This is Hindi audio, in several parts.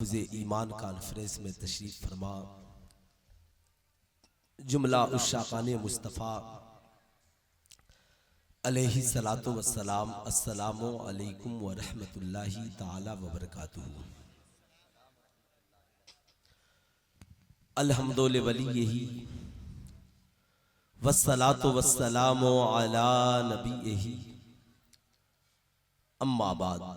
मुझे ईमान कॉन्फ्रेंस में तशरीफ फरमा जुमला उशाकान मुस्तफ़ा अलैहि सलातो वस्सलाम अस्सलामु अलैकुम व रहमतुल्लाहि ताला व बरकातुहू। अल्हम्दुलिल्लाह वलियही वस्सलातो वस्सलामु अला नबीही अम्मा बाद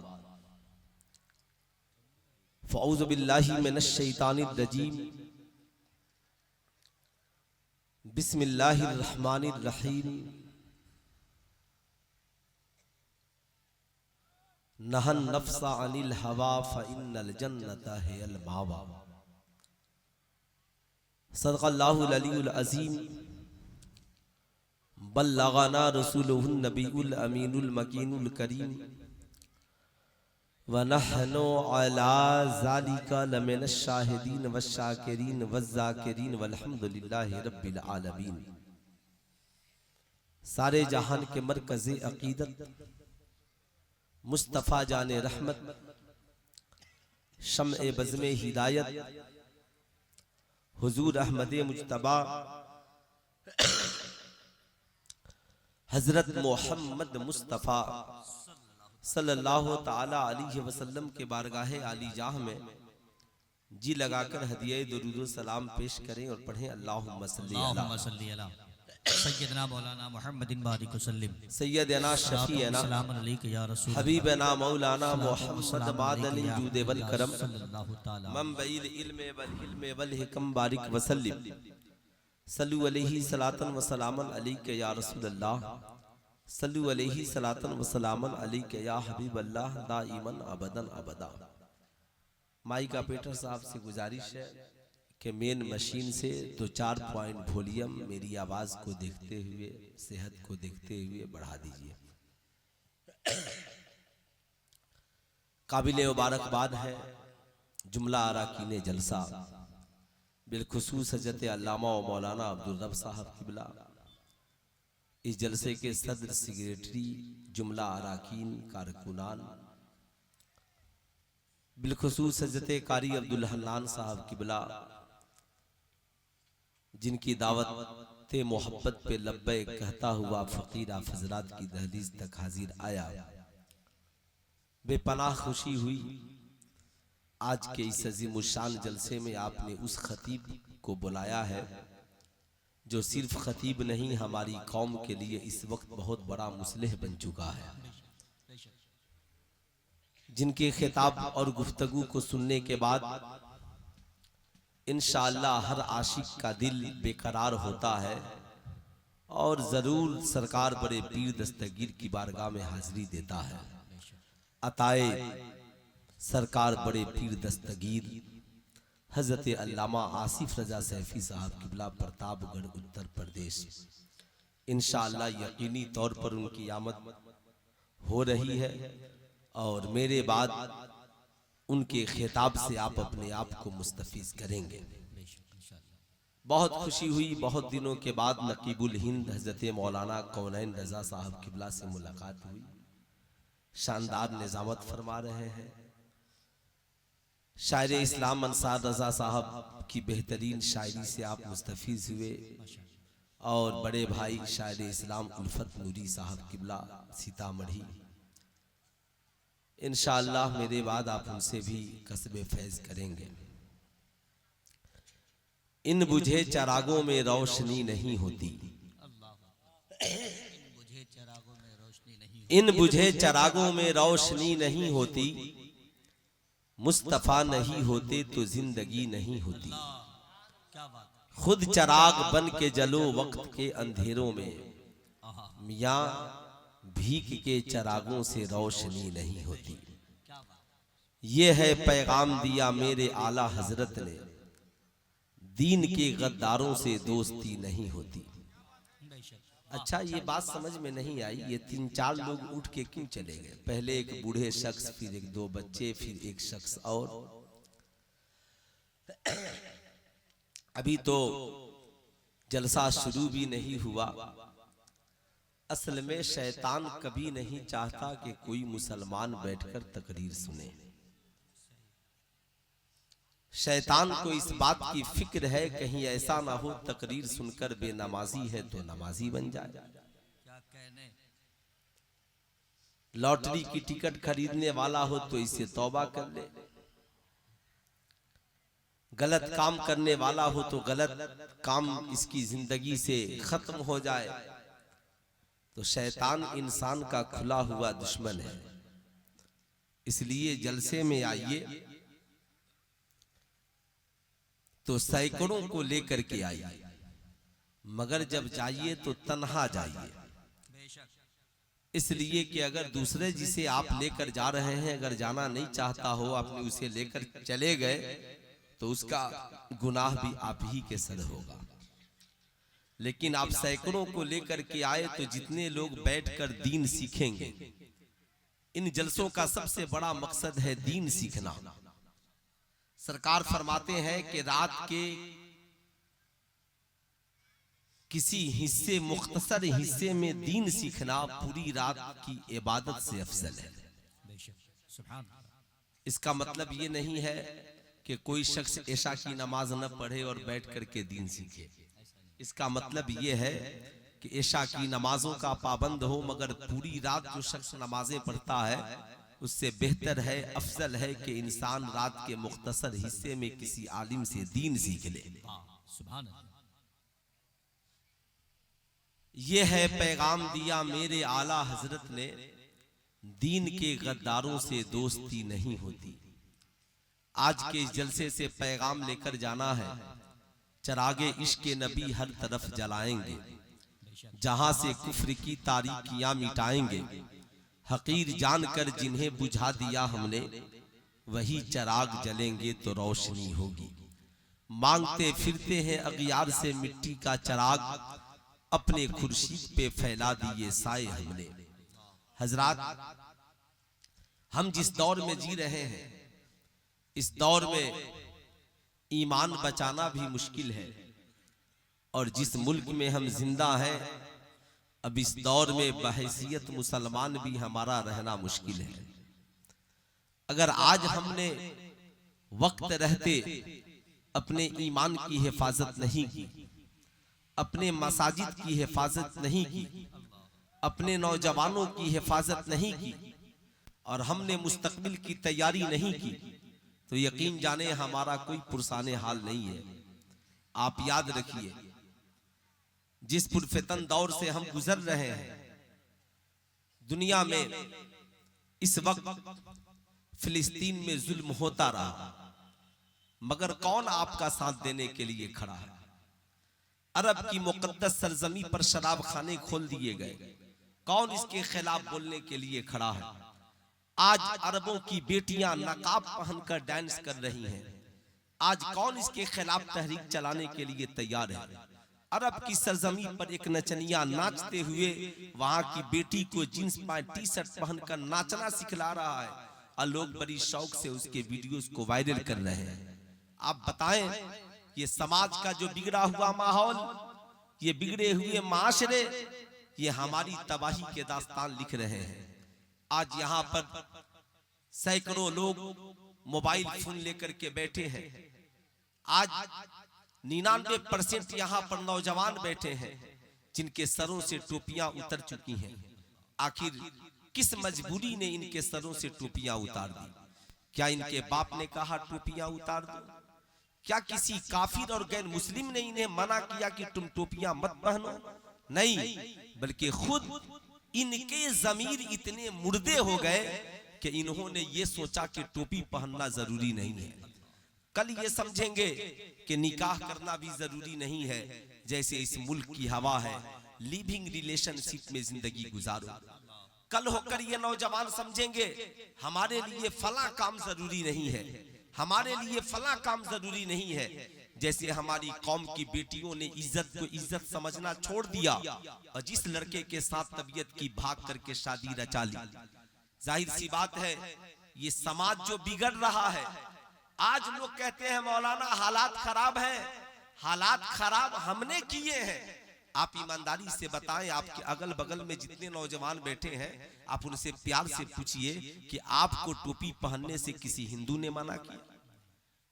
फ़अऊज़ु बिल्लाहि मिनश शैतानिर रजीम बिस्मिल्लाहिर रहमानिर रहीम। नहन नफ्सा अनिल हवा फ़इन्नल जन्नता हियल मावा। सदक़ल्लाहुल अलीयुल अज़ीम। बल्लगना रसूलुहुन नबीयुल अमीनुल मकीनुल करीम व नहनु अला ज़ालिका लमिनश शाहिदीन वश्शाकिरीन वज़्ज़ाकिरीन वल्हम्दुलिल्लाहि रब्बिल आलमीन। सारे जहान के मरकज़े अक़ीदत मुस्तफ़ा जाने रहमत शम्ए बज़्मे हिदायत हुजूर अहमद मुज्तबा हज़रत मोहम्मद मुस्तफ़ा सल्लल्लाहु ताला अलैहि वसल्लम के बारगाहे आली जाह में जी लगाकर हदिया दुरूद सलाम पेश करें और पढ़ें अल्लाहुम्मा सल्ली अला सैयदना मौलाना मुहम्मदिन बारिक वसल्लम सैयदना शफीअना सलाम अलैका या रसूल हबीबना मौलाना मोहम्मद बादल जूद वल करम सल्लल्लाहु ताला मंबइल इल्म वल हिल्म वल हिकम बारिक वसल्लम सल्लु अलैहि सलातन व सलामन अलैका या रसूल अल्लाह सल्लु अलैहि सलातन व सलामन अलैका या हबीब अल्लाह दाइमन अबदन अबदा। माई का पेटर साहब से गुजारिश है कि मेन मशीन से 2-4 पॉइंट वॉल्यूम मेरी आवाज को देखते हुए सेहत को देखते हुए बढ़ा दीजिए। काबिल मुबारकबाद है जुमला अराकीन जलसा बिलखुसूस हज़रत अल्लामा व मौलाना अब्दुल रब साहब किबला इस जलसे के सदर सेक्रेटरी जुमला अराकीन कारकुनान बिलखुसूस हज़रत कारी अब्दुल हन्नान साहब किबला जिनकी दावत मोहब्बत पे लब्बैक कहता हुआ फकीर हज़रात की दहलीज तक हाजिर आया। बेपनाह खुशी हुई आज के इस अज़ीमुश्शान जलसे में आपने उस खतीब को बुलाया है जो सिर्फ खतीब नहीं हमारी कौम के लिए इस वक्त बहुत बड़ा मुसलिह बन चुका है, जिनके खिताब और गुफ्तगू को सुनने के बाद इंशाअल्लाह हर आशिक का दिल बेकरार होता है और जरूर सरकार बड़े पीर दस्तगीर की बारगाह में हाजिरी देता है। अताए सरकार बड़े पीर दस्तगीर हजरत अल्लामा आसिफ रजा सैफी साहब किबला प्रतापगढ़ उत्तर प्रदेश इंशाअल्लाह यकीनी तौर पर उनकी आमद हो रही है और मेरे बाद उनके खिताब से आप अपने आप को मुस्तफीज करेंगे। बहुत खुशी हुई, बहुत दिनों के बाद नकीबुल हिंद हजरत मौलाना कौनैन रजा साहब किबला से मुलाकात हुई। शानदार निजामत फरमा रहे हैं। शायर इस्लाम अंसार रजा साहब की बेहतरीन शायरी से आप मुस्तफीज हुए और बड़े भाई शायर इस्लाम उल्फत नूरी साहब किबला सीतामढ़ी इंशाअल्लाह मेरे बाद आप उनसे भी कसबे फैज करेंगे। इन बुझे चरागों में रोशनी नहीं होती, इन बुझे चरागों में रोशनी नहीं होती, मुस्तफा नहीं होते तो जिंदगी नहीं होती। खुद चराग बन के जलो वक्त के अंधेरों में, मियां भीख के चरागों से रोशनी नहीं होती। ये है पैगाम दिया मेरे आला हजरत ने, दीन के गद्दारों से दोस्ती नहीं होती। अच्छा, ये बात समझ में नहीं आई, ये 3-4 लोग उठ के क्यों चले गए? पहले एक बूढ़े शख्स, फिर एक 2 बच्चे, फिर एक शख्स और अभी तो जलसा शुरू भी नहीं हुआ। असल में शैतान कभी नहीं चाहता कि कोई मुसलमान बैठकर तकरीर सुने। शैतान को इस बात की फिक्र है कहीं ऐसा ना हो तकरीर सुनकर बेनमाजी है तो नमाजी बन जाए। क्या कहने। लॉटरी की टिकट खरीदने वाला हो तो इसे तौबा कर ले, गलत काम करने वाला हो तो गलत काम इसकी जिंदगी से खत्म हो जाए। तो शैतान इंसान का खुला हुआ दुश्मन है। इसलिए जलसे में आइए तो सैकड़ों को लेकर के आइए, मगर जब जाइए तो तन्हा जाइए। बेशक। इसलिए कि अगर दूसरे जिसे आप लेकर जा रहे हैं अगर जाना नहीं चाहता हो, आपने उसे लेकर चले गए तो उसका गुनाह भी आप ही के सर होगा। लेकिन आप सैकड़ों को लेकर के आए तो जितने लोग बैठकर दीन सीखेंगे, इन जलसों का सबसे बड़ा मकसद है दीन सीखना। सरकार फरमाते हैं कि रात के किसी हिस्से मुख्तसर हिस्से में दीन सीखना पूरी रात की इबादत से अफजल है। बेशक। सुभान। इसका मतलब ये नहीं है कि कोई शख्स ऐशा की नमाज न पढ़े और बैठ करके दीन सीखे। इसका मतलब ये है कि ऐशा की नमाजों का पाबंद हो, मगर पूरी रात जो शख्स नमाजें पढ़ता है उससे बेहतर है, अफजल है कि इंसान रात के मुख्तसर हिस्से में किसी आलिम से दीन सीख ले। सुभान। ये है पैगाम दिया मेरे आला हजरत ने, दीन के गद्दारों से दोस्ती नहीं होती। आज के इस जलसे से पैगाम लेकर जाना है, चरागे इश्क नबी हर तरफ जलाएंगे, जहां से कुफ्र की तारीकियां मिटाएंगे। हकीर जानकर जिन्हें बुझा दिया हमने, वही चराग जलेंगे तो रोशनी होगी। मांगते फिरते हैं अगियार से मिट्टी का चराग, अपने खुर्शीद पे फैला दिए साए हमने। हजरात, हम जिस दौर में जी रहे हैं इस दौर में ईमान बचाना भी मुश्किल है, और जिस मुल्क में हम जिंदा हैं अब इस दौर में बहैसियत मुसलमान भी हमारा रहना मुश्किल है। अगर आज हमने वक्त रहते अपने ईमान की हिफाजत नहीं की, अपने मसाजिद की हिफाजत नहीं की, अपने नौजवानों की हिफाजत नहीं की, और हमने मुस्तकबिल की तैयारी नहीं की, तो यकीन जाने हमारा कोई पुरसाने हाल नहीं है। आप याद रखिए, जिस पुरफितन दौर से हम गुजर रहे हैं दुनिया में, इस वक्त फिलिस्तीन में जुल्म होता रहा, मगर कौन आपका साथ देने के लिए खड़ा है? अरब की मुकद्दस सरजमी पर शराब खाने खोल दिए गए, कौन इसके खिलाफ बोलने के लिए खड़ा है? आज अरबों की बेटियां नकाब पहनकर डांस कर रही हैं, आज कौन इसके खिलाफ तहरीक चलाने के लिए तैयार है? अरब की सरजमी पर एक नचनिया नाचते हुए वहां की बेटी को जींस पैंट टी शर्ट पहनकर नाचना सिखला रहा है, और लोग बड़ी शौक से उसके वीडियोस को वायरल कर रहे हैं। आप बताएं, ये समाज का जो बिगड़ा हुआ माहौल, ये बिगड़े हुए माशरे, ये हमारी तबाही के दास्तान लिख रहे हैं। आज यहाँ पर सैकड़ों लोग मोबाइल फोन लेकर के बैठे हैं। आज 99% यहाँ पर नौजवान बैठे हैं जिनके सरों से टोपियां उतर चुकी हैं। आखिर किस मजबूरी ने इनके सरों से टोपियां उतार दी? क्या इनके बाप ने कहा टोपियां उतार दो? क्या किसी काफिर और गैर मुस्लिम ने इन्हें मना किया कि तुम टोपियां मत पहनो? नहीं, बल्कि खुद इनके जमीर इतने मुर्दे हो गए कि इन्होंने ये सोचा कि टोपी पहनना जरूरी नहीं है। कल ये समझेंगे कि निकाह करना भी जरूरी नहीं है। जैसे इस मुल्क की हवा है, लिविंग रिलेशनशिप में जिंदगी गुजारो। कल होकर ये नौजवान समझेंगे हमारे लिए फला काम जरूरी नहीं है, हमारे लिए फला काम जरूरी नहीं है। जैसे हमारी कौम की बेटियों ने इज्जत को इज्जत समझना छोड़ दिया और जिस लड़के के साथ तबीयत की भाग करके शादी रचा ली। जाहिर सी बात है, ये समाज जो बिगड़ रहा है। आज लोग कहते हैं मौलाना हालात खराब हैं। हालात खराब हमने किए हैं। आप ईमानदारी से बताएं, आपके अगल बगल में जितने नौजवान बैठे हैं, आप उनसे प्यार से पूछिए कि आपको टोपी पहनने से किसी हिंदू ने मना किया?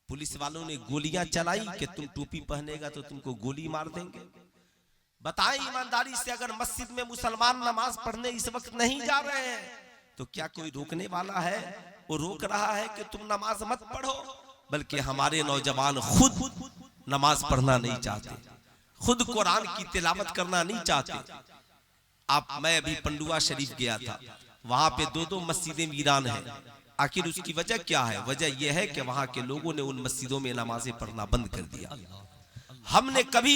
पुलिस वालों ने गोलियां चलाई कि तुम टोपी पहनेगा तो तुमको गोली मार देंगे। बताएं ईमानदारी से, अगर मस्जिद में मुसलमान नमाज पढ़ने इस वक्त नहीं जा रहे हैं तो क्या कोई रोकने वाला है? वो रोक रहा है कि तुम नमाज मत पढ़ो, बल्कि हमारे नौजवान खुद नमाज पढ़ना नहीं चाहते, खुद कुरान की तिलावत करना नहीं चाहते। मैं अभी पंडुआ शरीफ गया था, वहां पे 2-2 मस्जिदें वीरान हैं। आखिर उसकी वजह क्या है? वजह यह है कि वहां के लोगों ने उन मस्जिदों में नमाजें पढ़ना बंद कर दिया। हमने कभी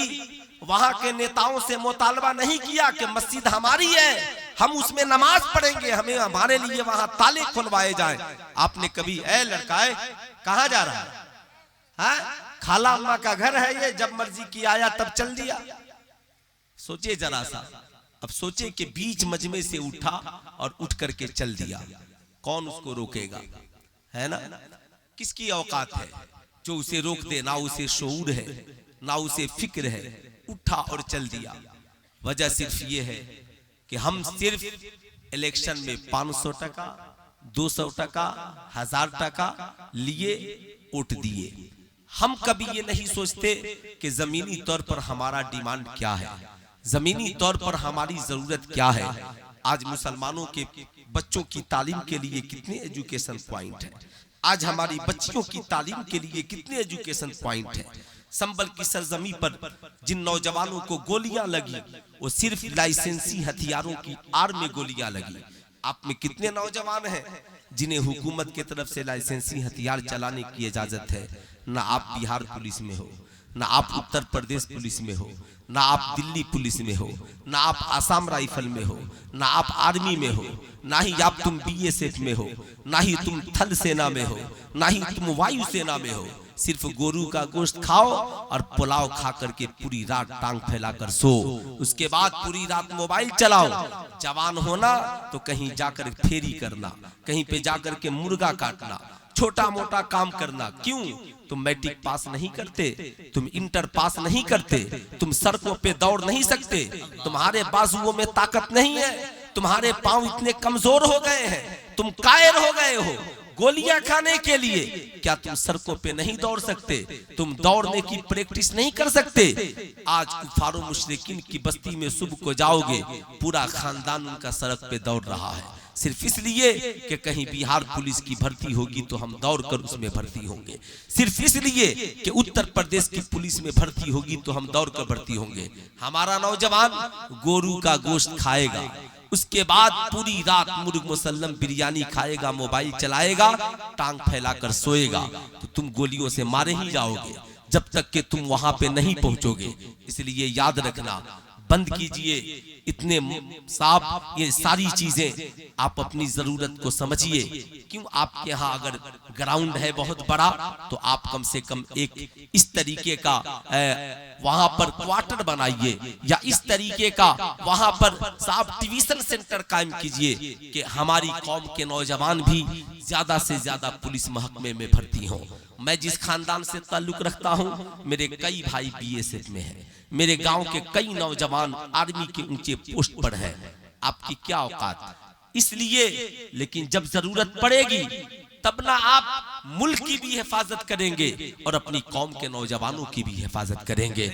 वहां के नेताओं से मुतालबा नहीं किया कि मस्जिद हमारी है, हम उसमें नमाज पढ़ेंगे, हमें हमारे लिए वहां ताले खुलवाए जाएं। आपने कभी ए लड़काए कहां जा रहा है? खाला अम्मा का घर है ये, जब मर्जी की आया तब चल दिया। सोचे जरा सा, अब सोचे कि बीच मजमे से उठा और उठ करके चल दिया, कौन उसको रोकेगा? है ना? किसकी औकात है जो उसे रोक दे? ना उसे शऊर है, ना उसे फिक्र है, उठा और चल दिया। वजह सिर्फ ये है कि हम सिर्फ इलेक्शन में 500 टका, 200 टका, 1000 टका लिए वोट दिए। हम कभी ये नहीं सोचते कि जमीनी तौर पर हमारा डिमांड क्या है, जमीनी तौर पर हमारी जरूरत क्या है। आज मुसलमानों के बच्चों की तालीम के लिए कितने एजुकेशन पॉइंट है, आज हमारी बच्चियों की तालीम के लिए कितने एजुकेशन पॉइंट है। संबल की सरजमी पर जिन नौजवानों को गोलियां लगी, वो सिर्फ लाइसेंसी हथियारों की आड़ में गोलियां लगी। आप में कितने नौजवान हैं जिन्हें हुकूमत की तरफ से लाइसेंसी हथियार चलाने की इजाजत है? ना आप बिहार पुलिस में हो, ना आप उत्तर प्रदेश पुलिस में हो, ना आप दिल्ली पुलिस में हो, ना आप आसाम राइफल में हो, ना आप आर्मी में हो, ना ही आप तुम BSF में हो, ना ही तुम थल सेना में हो, ना ही तुम वायु सेना में हो। सिर्फ गोरू का गोश्त खाओ और पुलाव खा करके पूरी रात टांग फैलाकर सो, उसके बाद पूरी रात मोबाइल चलाओ। जवान होना तो कहीं जाकर फेरी करना, कहीं पे जाकर के मुर्गा काटना, छोटा मोटा काम करना। क्यों? तुम मैट्रिक पास नहीं करते, तुम इंटर पास नहीं करते, तुम सड़कों पे दौड़ नहीं सकते, तुम्हारे बाजुओं में ताकत नहीं है, तुम्हारे पांव इतने कमजोर हो गए हैं, तुम कायर हो गए हो गोलियां खाने के लिए। क्या तुम सड़कों पे नहीं दौड़ सकते? तुम दौड़ने की प्रैक्टिस नहीं कर सकते? आज कुफारो मुशरिकीन की बस्ती में सुबह को जाओगे, पूरा खानदान उनका सड़क पे दौड़ रहा है, सिर्फ इसलिए कि कहीं बिहार पुलिस की भर्ती होगी तो हम दौड़कर उसमें भर्ती होंगे, सिर्फ इसलिए कि उत्तर प्रदेश की पुलिस में भर्ती होगी तो हम दौड़कर भर्ती होंगे। हमारा नौजवान गोरू का गोश्त खाएगा, उसके बाद पूरी रात मुर्ग मुसल्लम बिरयानी खाएगा, मोबाइल चलाएगा, टांग फैलाकर सोएगा, तो तुम गोलियों से मारे ही जाओगे जब तक कि तुम वहां पे नहीं पहुंचोगे। इसलिए याद रखना, बंद कीजिए इतने साफ ये सारी चीजें, आप अपनी जरूरत को समझिए। क्यों? आपके यहाँ अगर ग्राउंड है बहुत बड़ा तो आप कम से कम एक इस तरीके का वहां पर क्वार्टर बनाइए, या इस तरीके का वहां पर साफ ट्यूशन सेंटर कायम कीजिए कि हमारी कौम के नौजवान भी ज्यादा से ज्यादा पुलिस महकमे में भर्ती हों। मैं जिस खानदान से ताल्लुक रखता हूं, मेरे कई भाई BSF में हैं, मेरे गांव के कई नौजवान आर्मी के ऊंचे पोस्ट पर हैं। आपकी क्या औकात? इसलिए लेकिन जब जरूरत पड़ेगी तब ना आप मुल्क की भी हिफाजत करेंगे और अपनी कौम के नौजवानों की भी हिफाजत करेंगे।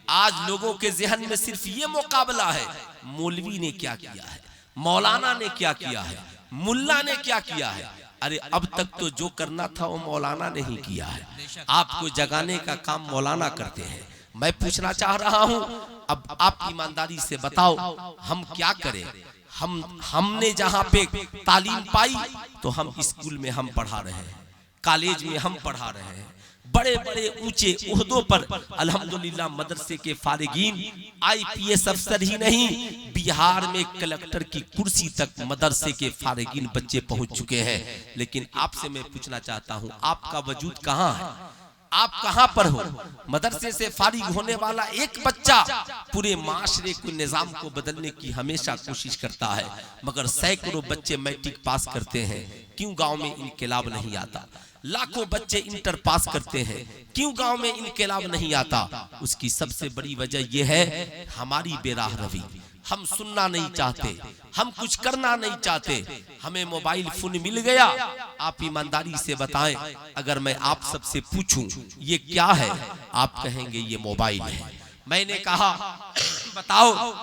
आज लोगों के जहन में सिर्फ ये मुकाबला है, मौलवी ने क्या किया है, मौलाना ने क्या किया है, मुल्ला ने क्या किया है। अरे अब तक तो जो करना था वो मौलाना ने ही किया है, आपको जगाने का काम मौलाना करते हैं। मैं पूछना चाह रहा हूं, अब आप ईमानदारी से बताओ हम क्या करें? हमने जहां पे तालीम पाई तो हम स्कूल में हम पढ़ा रहे हैं, कॉलेज में हम पढ़ा रहे हैं, बड़े बड़े ऊंचे ओहदों पर अल्हम्दुलिल्लाह मदरसे के फारिगीन IPS अफसर ही नहीं, बिहार में कलेक्टर की कुर्सी तक मदरसे के फारिगीन बच्चे पहुंच चुके हैं। लेकिन आपसे मैं पूछना चाहता हूं, आपका वजूद कहां है? आप कहां पर हो? मदरसे से फारिग होने वाला एक बच्चा पूरे माशरे को निजाम को बदलने की हमेशा कोशिश करता है, मगर सैकड़ों बच्चे मैट्रिक पास करते हैं, क्यों गांव में इनकलाब नहीं आता? लाखों बच्चे इंटर पास करते हैं, क्यों गांव में इनकलाब नहीं आता? उसकी सबसे बड़ी वजह यह है हमारी बेराह रवी, हम सुनना नहीं चाहते, हम कुछ करना नहीं चाहते। हमें मोबाइल फोन मिल गया, आप ईमानदारी से बताएं, अगर मैं आप सबसे पूछूं ये क्या है, आप कहेंगे ये मोबाइल है। मैंने कहा बताओ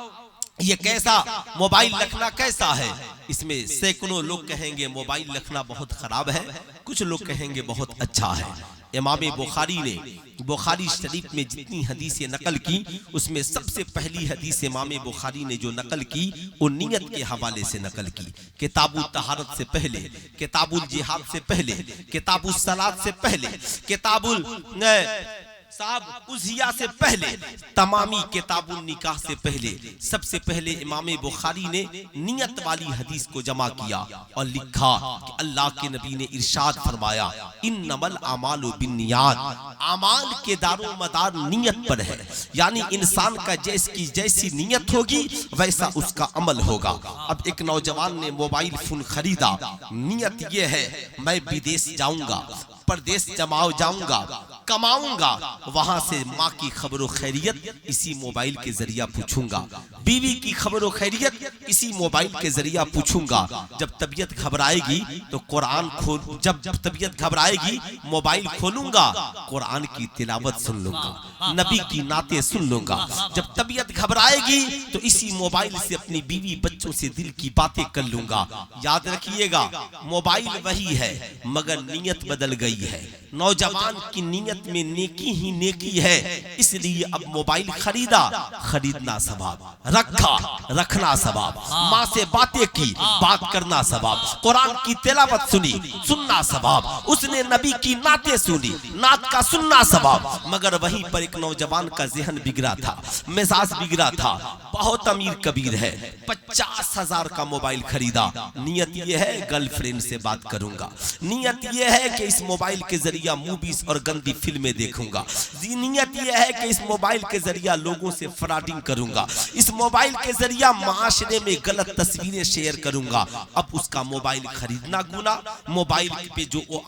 ये कैसा मोबाइल रखना कैसा है? इसमें सैकड़ों लोग कहेंगे मोबाइल रखना बहुत खराब है, कुछ लोग कहेंगे बहुत अच्छा है। इमाम बुखारी ने बुखारी शरीफ में जितनी हदीसें नकल की, उसमें सबसे पहली हदीस इमाम बुखारी ने जो नकल की वो नियत के हवाले से नकल की। किताबुल तहारत से पहले, किताबुल जिहाद से पहले, किताबुल सलात से पहले, किताबुल साहब उजिया से पहले, तमामी किताबुल निकाह से पहले, सबसे पहले इमाम बुखारी ने नियत वाली हदीस को जमा किया और लिखा कि अल्लाह के नबी ने इरशाद फरमाया, इन्नमल आमालु बिन्नियात, आमाल के दारो मदार नियत पर है। यानी इंसान का जैसी नियत होगी वैसा उसका अमल होगा। अब एक नौजवान ने मोबाइल फोन खरीदा, नियत ये है मैं विदेश जाऊंगा, परदेश जमाओ जाऊंगा, कमाऊंगा, वहां से माँ की खबरों खैरियत इसी मोबाइल के जरिया पूछूंगा, बीवी की खबरों खैरियत इसी मोबाइल के जरिया पूछूंगा। जब तबीयत घबराएगी तो कुरान खोल, जब तबीयत घबराएगी मोबाइल खोलूंगा, कुरान की तिलावत सुन लूंगा, नबी की नाते सुन लूंगा। जब तबीयत घबराएगी तो इसी मोबाइल से अपनी बीवी बच्चों से दिल की बातें कर लूंगा। याद रखिएगा मोबाइल वही है मगर नीयत बदल गई है। नौजवान की नीयत में नेकी ही नेकी है, इसलिए अब मोबाइल खरीदा, खरीदना सवाब, रखा रखना सवाब, माँ से बातें की, बात करना सवाब, कुरान की तिलावत सुनी, सुनना सवाब, उसने नबी की नाते सुनी, नात का सुनना सवाब। मगर वहीं पर एक नौजवान का ज़हन बिगड़ा था, मिजाज बिगड़ा था, बहुत अमीर कबीर है, 50,000 का मोबाइल खरीदा। नियत ये है गर्लफ्रेंड से बात करूंगा, नियत ये है कि इस मोबाइल के जरिया मूवीज और गंदी फिल्में देखूंगा, नियत ये है कि इस मोबाइल के जरिया लोगों से फ्रॉडिंग करूंगा, इस मोबाइल के जरिया माशरे में गलत तस्वीरें शेयर करूंगा। अब उसका मोबाइल खरीदना गुना, मोबाइल पे जो वो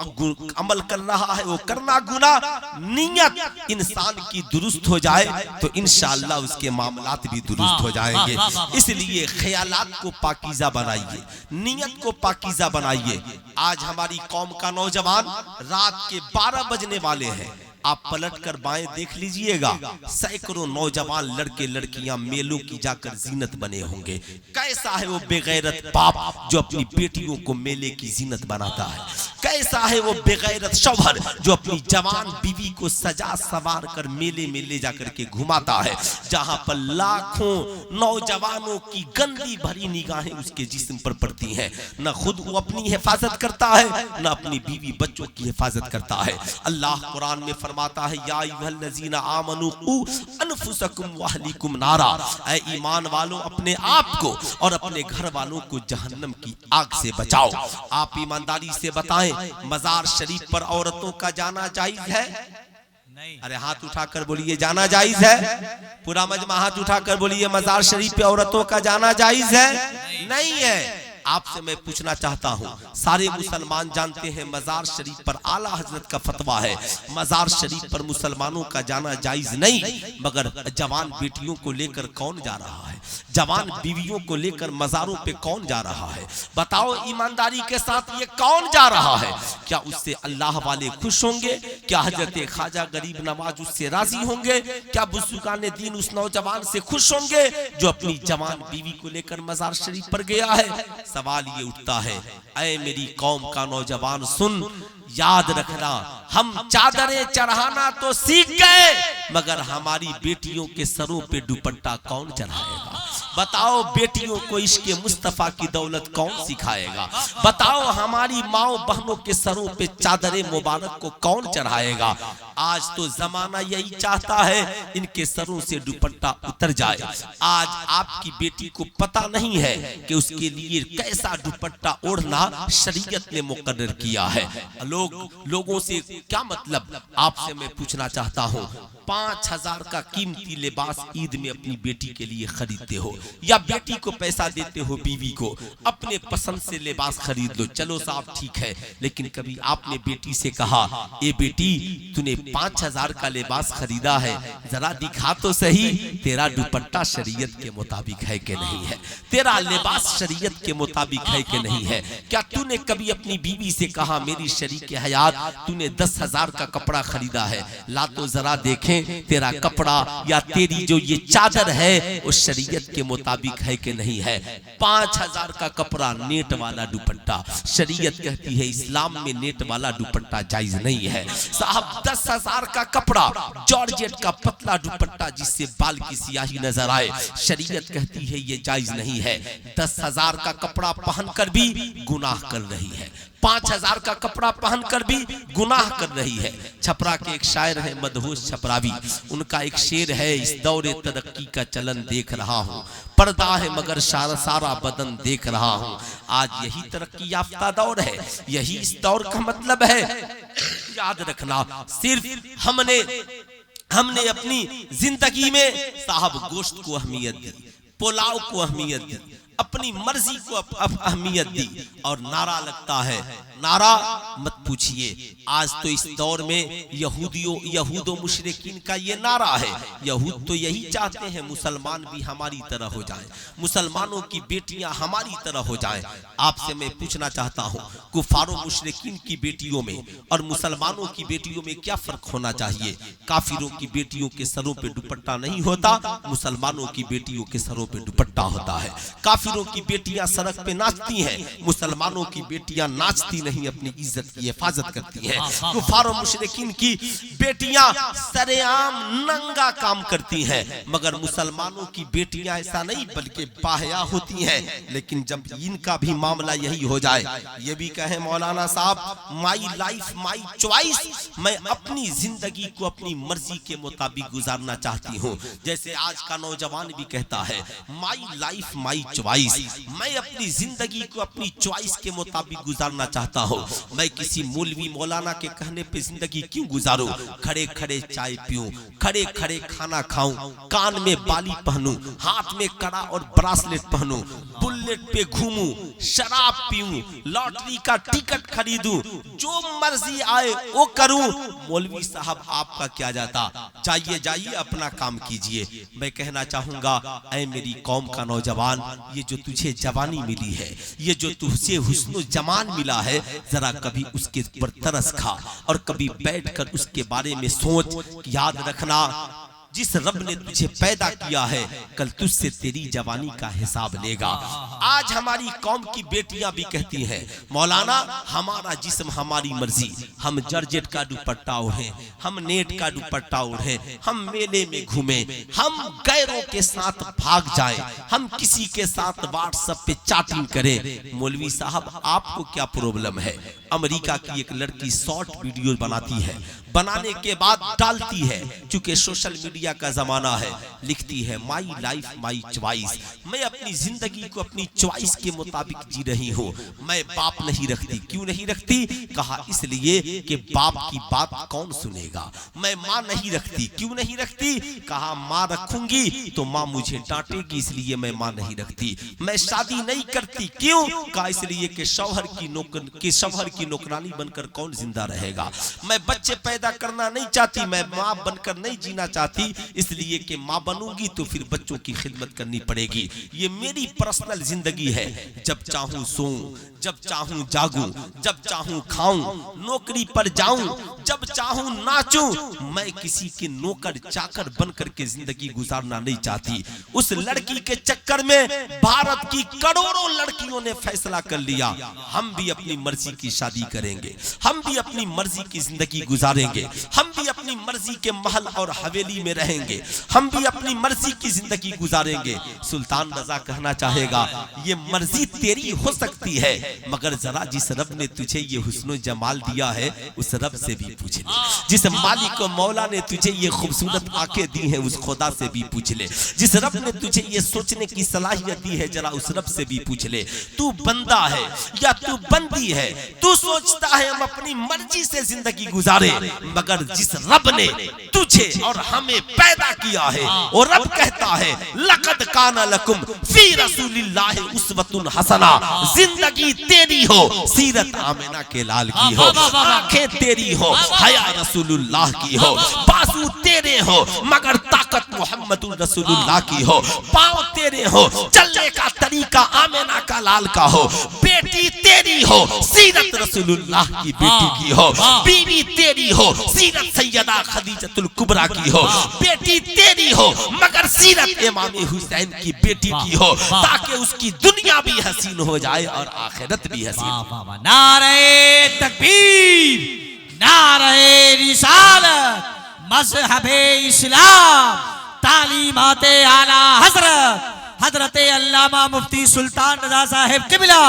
अमल कर रहा है वो करना गुना। नियत इंसान की दुरुस्त हो जाए तो इंशाअल्लाह उसके मामलात भी दुरुस्त हो जाएंगे। इसलिए ख्यालात को पाकीज़ा बनाइए, नियत को पाकीज़ा बनाइए। आज हमारी कौम का नौजवान रात के 12 बजने वाले हैं, आप पलट कर बाएं देख लीजिएगा, सैकड़ों नौजवान लड़के लड़कियां मेलों की जाकर जीनत बने होंगे। कैसा है वो बेगैरत बाप जो अपनी बेटियों को मेले की जीनत बनाता है, कैसा है वो बेगैरत शौहर जो अपनी जवान बीवी को सजा सवार कर मेले में ले जाकर के घुमाता है, जहां पर लाखों नौजवानों की गंदी भरी निगाहें उसके जिस्म पर पड़ती हैं। न खुद वो अपनी हिफाजत करता है, न अपनी बीवी बच्चों की हिफाजत करता है। अल्लाह कुरान में फरमाता है, या अय्युहल्लज़ीना आमनू क़ू अनफुसकुम व अहलीकुम नारा, ऐ ईमान वालों अपने आप को और अपने घर वालों को जहन्नम की आग से बचाओ। आप ईमानदारी से बताएं, मजार शरीफ पर औरतों का जाना जायज है? नहीं। अरे हाथ उठाकर बोलिए जाना जायज है। पूरा मजमा हाथ उठाकर बोलिए मजार शरीफ पे औरतों का जाना जायज है? नहीं है। आपसे मैं पूछना चाहता हूँ, सारे मुसलमान जानते हैं मजार शरीफ पर आला हजरत का फतवा है, मजार शरीफ पर मुसलमानों का जाना जायज नहीं। मगर जवान बेटियों को लेकर कौन जा रहा है, जवान बीवियों को लेकर मजारों पे कौन जा रहा है? बताओ ईमानदारी के साथ, ये कौन जा रहा है? क्या उससे अल्लाह वाले खुश होंगे? क्या हजरत ख्वाजा गरीब नवाज उससे राजी होंगे? क्या बुजुर्गान दीन उस नौजवान से खुश होंगे जो अपनी जवान बीवी को लेकर मजार शरीफ पर गया है? सवाल ये उठता है, ऐ मेरी कौम का नौजवान सुन, याद रखना, हम चादरें चढ़ाना तो सीख गए, मगर हमारी बेटियों के सरों पे दुपट्टा कौन चढ़ाएगा? बताओ बेटियों को इश्क़ मुस्तफा की दौलत कौन सिखाएगा? बताओ हमारी माओ बहनों के सरों पे चादरे मुबारक को कौन चढ़ाएगा? आज तो जमाना यही चाहता है इनके सरों से दुपट्टा उतर जाए। आज आपकी बेटी को पता नहीं है कि उसके लिए कैसा दुपट्टा ओढ़ना शरीयत ने मुकर्रर किया है। लोगों से क्या मतलब? आपसे मैं पूछना चाहता हूँ, 5,000 का कीमती लिबास ईद में अपनी बेटी के लिए खरीदते हो, या बेटी को पैसा देते हो, बीवी को अपने पसंद से लिबास खरीद लो, चलो साहब ठीक है, लेकिन कभी आपने बेटी से कहा, ए बेटी तूने 5000 का लिबास खरीदा है, जरा दिखा तो सही तेरा दुपट्टा शरीयत के मुताबिक है कि नहीं है, तेरा लिबास शरीयत के मुताबिक है कि नहीं है। क्या तूने कभी अपनी बीवी से कहा, मेरी शरीक हयात तूने 10,000 का कपड़ा खरीदा है, ला तो जरा देखें तेरा कपड़ा या तेरी जो ये चादर है वो शरीयत के मुताबिक है कि नहीं है। 5000 का कपड़ा, नेट वाला दुपट्टा, शरीयत कहती है इस्लाम में नेट वाला दुपट्टा जायज नहीं है। साहब 10,000 का कपड़ा, जॉर्जेट का पतला दुपट्टा जिससे बाल की सियाही नजर आए, शरीयत कहती है ये जायज नहीं है। 10,000 का कपड़ा पहनकर भी गुनाह कर रही है, 5000 का कपड़ा पहनकर भी गुनाह कर रही है। छपरा के एक शायर है मदहोश छपरावी, उनका एक शेर है, इस दौरे तरक्की का चलन देख रहा हूँ, पर्दा है मगर सारा बदन देख रहा हूँ। आज यही तरक्की याफ्ता दौर है, यही इस दौर का मतलब है। याद रखना, सिर्फ हमने अपनी जिंदगी में साहब गोश्त को अहमियत दी, पुलाव को अहमियत दी, अपनी मर्जी को अहमियत दी, और नारा लगता है, नारा मत पूछिए। आज तो इस दौर में यहूदो मुशरिकीन का ये नारा है। यहूद तो यही चाहते हैं मुसलमान भी हमारी तरह हो जाएं, मुसलमानों की बेटियां हमारी तरह हो जाएं। आपसे मैं पूछना चाहता हूं, कुफारो मुशरिकीन की बेटियों में और मुसलमानों की बेटियों में क्या फर्क होना चाहिए? काफिरों की बेटियों के सरों पे दुपट्टा नहीं होता, मुसलमानों की बेटियों के सरों पे दुपट्टा होता है। काफिरों की बेटियां सड़क पे नाचती हैं, मुसलमानों की बेटियां नाचती नहीं, अपनी इज्जत की हिफाजत करती हैं। कुफार मुशरिकीन की बेटियां सरेआम नंगा काम करती हैं, मगर मुसलमानों की बेटियां ऐसा नहीं बल्कि बाहया होती हैं। लेकिन जब इनका भी मामला यही हो जाए, ये भी कहें मौलाना साहब माई लाइफ माई चॉइस, मैं अपनी जिंदगी को अपनी मर्जी के मुताबिक गुजारना चाहती हूँ। जैसे आज का नौजवान भी कहता है माई लाइफ माई चॉइस, मैं अपनी जिंदगी को अपनी चॉइस के मुताबिक गुजारना चाहता हूँ। मैं किसी मौलवी मौलाना के कहने पे जिंदगी क्यों गुजारूं? खड़े खड़े चाय पीऊं, खड़े खड़े खाना खाऊं, कान में बाली पहनूं, हाथ में कड़ा और ब्रासलेट पहनूं, बुलेट पे घूमूं, शराब पीऊं, लॉटरी का टिकट खरीदूं, जो मर्जी आए वो करूं। मौलवी साहब आपका क्या जाता, जाइए अपना काम कीजिए। मैं कहना चाहूंगा, ऐ मेरी कौम का नौजवान, ये जो तुझे जवानी मिली है, ये जो तुझे हुस्न जमान मिला है, जरा कभी उसके ऊपर तरस खा और कभी बैठकर उसके बारे में सोच। याद रखना, जिस रब ने तुझे पैदा किया है कल तुझसे तेरी जवानी का हिसाब लेगा। आज हमारी कौम की बेटियां भी कहती हैं मौलाना हमारा जिस्म हमारी मर्जी, हम जॉर्जेट का दुपट्टा ओढ़े, हम नेट का दुपट्टा ओढ़े, हम मेले में घूमे, हम गैरों के साथ भाग जाएं, हम किसी के साथ व्हाट्सएप पे चैटिंग करें। मौलवी साहब आपको क्या प्रॉब्लम है? अमेरिका की एक लड़की शॉर्ट वीडियो बनाती है, बनाने के बाद डालती है, चूंकि सोशल मीडिया का जमाना है, लिखती है माई लाइफ माई चॉइस, मैं अपनी जिंदगी को अपनी चॉइस के मुताबिक जी रही हूँ। मैं बाप नहीं रखती। क्यों नहीं रखती? कहा इसलिए कि बाप की बात कौन सुनेगा। मैं माँ नहीं रखती। क्यों नहीं रखती? कहा माँ रखूंगी तो माँ मुझे डांटेगी, इसलिए मैं माँ नहीं रखती। मैं शादी नहीं करती। क्यों? कहा इसलिए कि शौहर की नौकरानी बनकर कौन जिंदा रहेगा। मैं बच्चे पैदा करना नहीं चाहती, मैं माँ बनकर नहीं जीना चाहती, इसलिए कि माँ बनूंगी तो फिर बच्चों की खिदमत करनी पड़ेगी। ये मेरी पर्सनल जिंदगी है। जब चाहूं सोऊं, जब चाहूं जागूं, जब चाहूं खाऊं, नौकरी पर जाऊं, जब चाहूं नाचूं। मैं किसी के नौकर चाकर बनकर के जिंदगी गुजारना नहीं चाहती। उस लड़की के चक्कर में भारत की करोड़ों लड़कियों ने फैसला कर लिया हम भी अपनी मर्जी की शादी करेंगे, हम भी अपनी मर्जी की जिंदगी गुजारेंगे, हम भी अपनी मर्जी के महल और हवेली में रहेंगे, हम भी अपनी मर्जी की जिंदगी गुजारेंगे। सुल्तान रजा कहना चाहेगा ये मर्जी तेरी हो सकती है, मगर जरा जिस रब ने तुझे ये हुस्न जमाल दिया है उस रब से भी पूछ ले। जिस मालिक को मौला ने तुझे ये खूबसूरत आंखें दी हैं उस खुदा से भी पूछ ले। जिस रब ने तुझे ये सोचने की सलाहियत दी है जरा उस रब से भी पूछ ले। तू बंदा है या तू बंदी है, तू सोचता है हम अपनी मर्जी से जिंदगी गुजारे, मगर जिस रब ने तुझे और हमें पैदा किया है। और रब कहता है लक़द काना लकुम फी रसूलिल्लाहि उस्वतुन हसना, जिंदगी तेरी हो सीरत आमिना के लाल की हो, आंखें तेरी हो हया रसूलुल्लाह की हो, बाजू तेरे हो मगर ताकत मोहम्मदुर रसूलुल्लाह की हो, पाँव तेरे हो चलने का तरीका आमिना का लाल का हो, बेटी तेरी हो सीरत रसूलुल्लाह की बेटी की हो, बीवी तेरी हो सीरत सैयदा खदीजतुल कुबरा की हो, बेटी तेरी हो मगर सीरत इमाम हुसैन की बेटी की हो, ताकि उसकी दुनिया भी हसीन हो जाए और आखिरत भी हसीन। नारे तकबीर, नारे रिसालत, मज़हबे इस्लाम, तालीमाते आला हजरत हजरते अल्लामा मुफ्ती सुल्तान रज़ा साहिब क़िबला,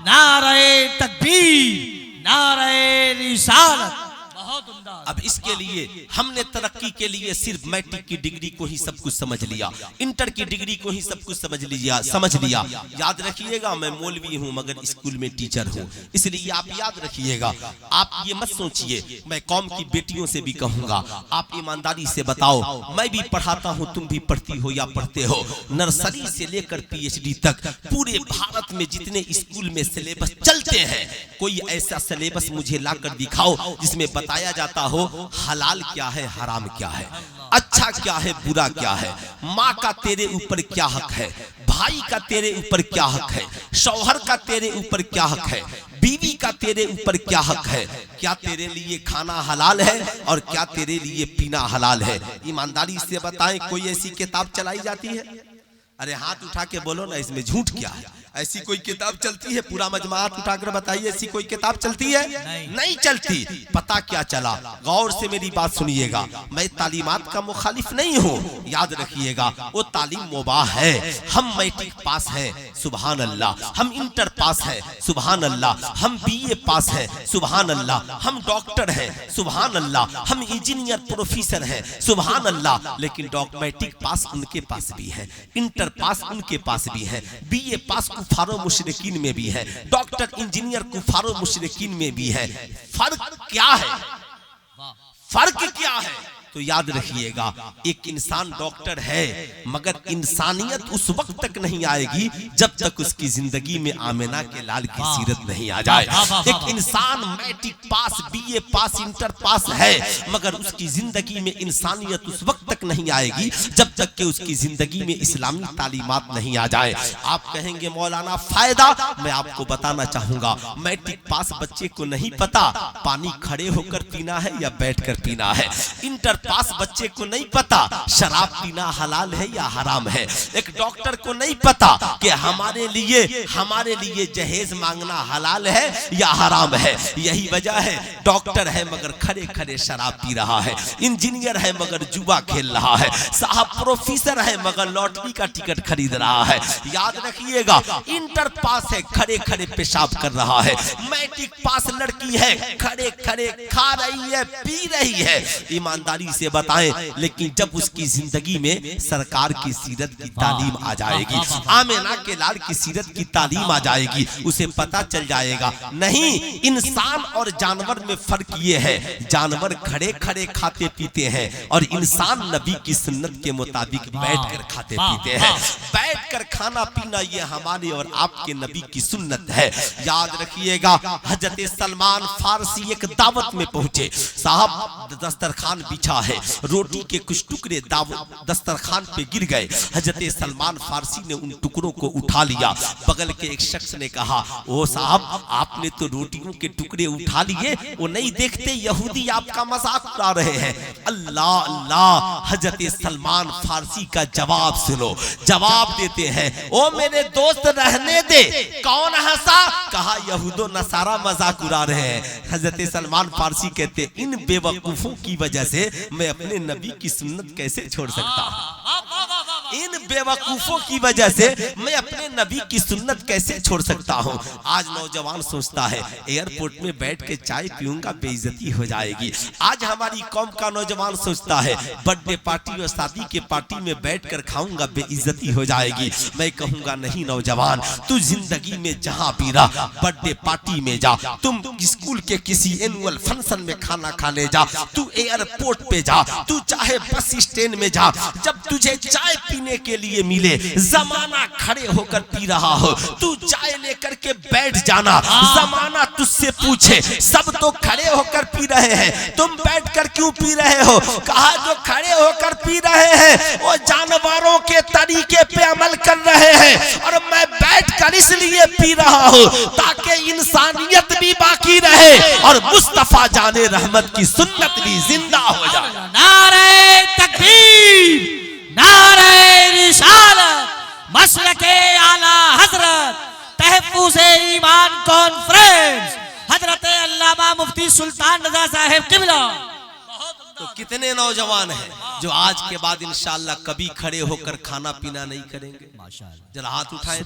नारे तकबीर, नारे रिसालत। बहुत उम्दा। अब इसके लिए हमने तरक्की के लिए सिर्फ मैट्रिक की डिग्री को ही सब कुछ समझ लिया, इंटर की डिग्री को ही सब कुछ समझ लिया। याद रखिएगा मैं मौलवी हूं मगर स्कूल में टीचर हूं, इसलिए आप याद रखिएगा। आप ये मत सोचिए, मैं कौम की बेटियों से भी कहूंगा आप ईमानदारी से बताओ, मैं भी पढ़ाता हूं तुम भी पढ़ती हो या पढ़ते हो, नर्सरी से लेकर PhD तक पूरे भारत में जितने स्कूल में सिलेबस चलते हैं, कोई ऐसा सिलेबस मुझे लाकर दिखाओ जिसमें बताया जाता हो हलाल क्या है हराम क्या है, अच्छा क्या है बुरा क्या है, माँ का तेरे ऊपर क्या हक है, भाई का तेरे ऊपर क्या हक है, शौहर का तेरे ऊपर क्या हक है, बीवी का तेरे ऊपर क्या हक है, क्या तेरे लिए खाना हलाल है और क्या तेरे लिए पीना हलाल है। ईमानदारी से बताएं कोई ऐसी किताब चलाई जाती है? अरे हाथ उठा के बोलो ना, इसमें झूठ क्या है? ऐसी कोई किताब चलती है? पूरा मजमात उठाकर बताइए, ऐसी कोई किताब चलती है? नहीं चलती। पता क्या चला? गौर से मेरी बात सुनिएगा, मैं तालीमात का मुखालिफ नहीं हूँ, याद रखिएगा वो तालीम मुबाह है। हम मैट्रिक पास हैं सुभान अल्लाह, हम इंटर पास हैं सुभान अल्लाह, हम BA पास हैं सुभान अल्लाह, हम डॉक्टर हैं सुभान अल्लाह, हम इंजीनियर प्रोफेसर हैं सुभान अल्लाह, लेकिन मैट्रिक पास उनके पास भी है, इंटर पास उनके पास भी है, BA पास कुफारो मुशरिकीन में भी है, डॉक्टर इंजीनियर कुफारो मुशरिकीन में भी है। फर्क क्या है? फर्क क्या है? तो याद रखिएगा, एक इंसान डॉक्टर है मगर इंसानियत उस वक्त तक नहीं आएगी जब तक उसकी जिंदगी में आमिना के लाल की सीरत नहीं आ जाए। एक इंसान मैट्रिक पास, BA पास, इंटर पास है मगर उसकी जिंदगी में इंसानियत उस वक्त तक नहीं आएगी जब तक कि उसकी जिंदगी में इस्लामी तालीमात नहीं आ जाए। आप कहेंगे मौलाना फायदा, मैं आपको बताना चाहूंगा, मैट्रिक पास बच्चे को नहीं पता पानी खड़े होकर पीना है या बैठकर पीना है, इंटर पास बच्चे को नहीं पता शराब पीना हलाल है या हराम है, एक डॉक्टर को नहीं पता कि हमारे लिए जहेज मांगना हलाल है या हराम है। यही वजह है डॉक्टर है मगर खड़े खड़े शराब पी रहा है, इंजीनियर है मगर जुआ खेल रहा है, साहब प्रोफेसर है मगर लॉटरी का टिकट खरीद रहा है। याद रखिएगा, इंटर पास है खड़े खड़े पेशाब कर रहा है, मैट्रिक पास लड़की है खड़े खड़े खा रही है पी रही है। ईमानदारी से बताएं, लेकिन जब उसकी जिंदगी में सरकार की सीरत की तालीम आ जाएगी, आमिना के लाल की सीरत की तालीम आ जाएगी, उसे पता चल जाएगा नहीं इंसान और जानवर में फर्क ये है, जानवर खड़े खड़े खाते पीते हैं और इंसान नबी की सुन्नत के मुताबिक बैठकर खाते पीते हैं। बैठकर खाना पीना ये हमारे और आपके नबी की सुन्नत है। याद रखिएगा, हजरत सलमान फारसी एक दावत में पहुंचे, साहब दस्तरखान बिछा है, रोटी के कुछ टुकड़े दस्तरखान पे गिर गए, हजरत सलमान फारसी ने उन टुकड़ों को उठा लिया। बगल के एक शख्स ने कहा, ओ साहब आपने तो रोटियों के टुकड़े उठा लिए, वो नहीं देखते यहूदी आपका मजाक उड़ा रहे हैं। अल्लाह अल्लाह, हजरत सलमान फारसी का जवाब सुनो, जवाब देते हैं, ओ मेरे दोस्त रहने दे। कौन हंसा? कहा यहूदो नसारा मजाक उड़ा रहे हैं। हजरत सलमान फारसी कहते, इन बेवकूफों की वजह से मैं अपने नबी की सुन्नत कैसे छोड़ सकता हूं? इन बेवकूफों की वजह से मैं अपने नबी की सुन्नत कैसे छोड़ सकता हूँ। आज नौजवान सोचता है एयरपोर्ट में बैठ के चाय पीऊंगा बेइज्जती हो जाएगी। आज हमारी कौम का नौजवान सोचता है बर्थडे पार्टी और शादी के पार्टी में बैठकर खाऊंगा बेइज्जती हो जाएगी। मैं कहूंगा नहीं नौजवान, तू जिंदगी में जहां भी रह, बर्थडे पार्टी में जा, तुम स्कूल के किसी एनुअल फंक्शन में खाना खाने जा, तू एयरपोर्ट पे जा, तू चाहे बस स्टैंड में जा, जब तुझे चाय पीने के लिए मिले, जमाना खड़े होकर पी रहा हो, तू चाय लेकर के बैठ जाना, जमाना तुझसे पूछे सब तो खड़े होकर पी रहे हैं, तुम बैठकर क्यों पी रहे हो? कहा जो खड़े होकर पी रहे हैं वो जानवरों के तरीके पे अमल कर रहे हैं, और मैं बैठकर इसलिए पी रहा हूँ ताकि इंसानियत भी बाकी रहे और मुस्तफा जाने रहमत की सुन्नत भी जिंदा हो जाए। नारे तकबीर, नारे रिसालत, मसलके आला हजरत, तहफ्फुज़े ईमान कॉन्फ्रेंस, हजरत अल्लामा मुफ्ती सुल्तान रज़ा साहब किबला। तो कितने नौजवान हैं जो आज के बाद इंशाअल्लाह कभी खड़े होकर खाना पीना नहीं करेंगे? जरा हाथ उठाएं।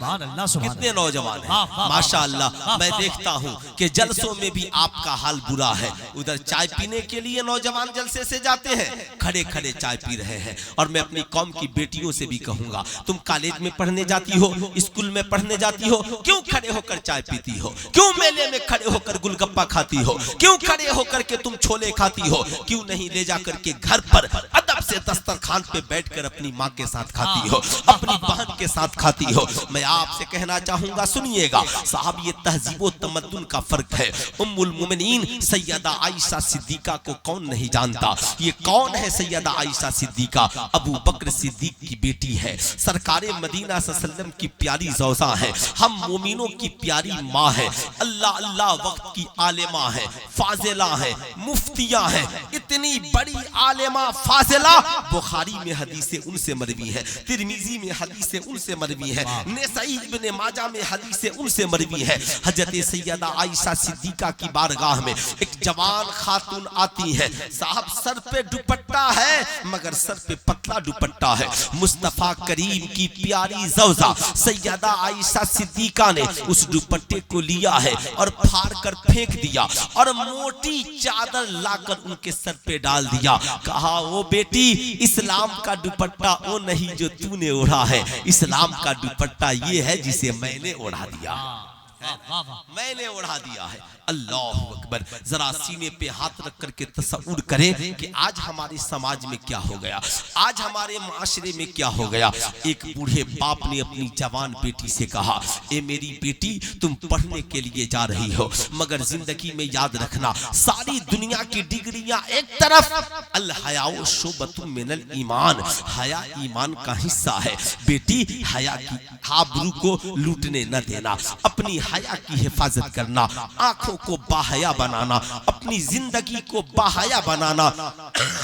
कितने नौजवान हैं माशाअल्लाह। मैं देखता हूं कि जलसों में भी आपका हाल बुरा है। उधर चाय पीने के लिए नौजवान जलसे से जाते हैं, खड़े खड़े चाय पी रहे हैं। और मैं अपनी कौम की बेटियों से भी कहूंगा, तुम कॉलेज में पढ़ने जाती हो, स्कूल में पढ़ने जाती हो, क्यों खड़े होकर चाय पीती हो? क्यों मेले में खड़े होकर गुलगप्पा खाती हो? क्यों खड़े होकर के तुम छोले खाती हो? क्यों नहीं ले जाकर के घर पर अदब से दस्तरखान पे बैठकर अपनी माँ के साथ खाती हो, अपनी बहन के साथ खाती हो? मैं आपसे कहना चाहूंगा, सुनिएगा साहब, ये तहजीब तमद्दुन का फर्क है। उम्मुल मोमिनीन सैयदा आयशा सिद्दीका को कौन नहीं जानता? ये कौन है सैयदा आयशा सिद्दीका? अबू बकर सिद्दीक की बेटी है, सरकारे मदीना सल्लल्लाहु की प्यारी ज़ौजा है, हम मोमिनों की प्यारी माँ है, अल्लाह अल्लाह वक्त की आलिमा है, फाजिला है, मुफ्तिया है, इतनी बड़ी आलिमा फाजिला। बुखारी में हदीसें उनसे मरवी है, तिरमिजी में हदीसें उनसे मरवी है, नसाई इब्ने माजा में हदीसें उनसे मरवी है। हजरत सैयदा आयशा सिद्दीका की बारगाह में एक जवान खातून आती है, साहब सर पे दुपट्टा है मगर सर पे पतला दुपट्टा है। मुस्तफा करीम की प्यारी ज़ौजा सैयदा आयशा सिद्दीका ने उस दुपट्टे को लिया है और फाड़ कर फेंक दिया और मोटी चादर लाकर उनके सर पे डाल दिया। कहा वो बेटी, इस्लाम का दुपट्टा वो नहीं जो तूने ओढ़ा है, इस्लाम का दुपट्टा ये है जिसे मैंने ओढ़ा दिया, मैंने ओढ़ा दिया है। अल्लाह अकबर। जरा सीने पे हाथ रख करके तसव्वुर करें कि आज हमारे समाज में क्या हो गया, आज हमारे माशरे में क्या हो गया। एक बूढ़े बाप ने अपनी जवान बेटी से कहा, ए मेरी बेटी, तुम पढ़ने के लिए जा रही हो मगर जिंदगी में याद रखना, सारी दुनिया की डिग्रियां एक तरफ, अल हयाउ शुबतुम मिनल ईमान, हया ईमान का हिस्सा है। बेटी, हया की आबरू को लूटने न देना, अपनी हया की हिफाजत करना, आंखों को बाहया बनाना, अपनी जिंदगी को बाहया बनाना।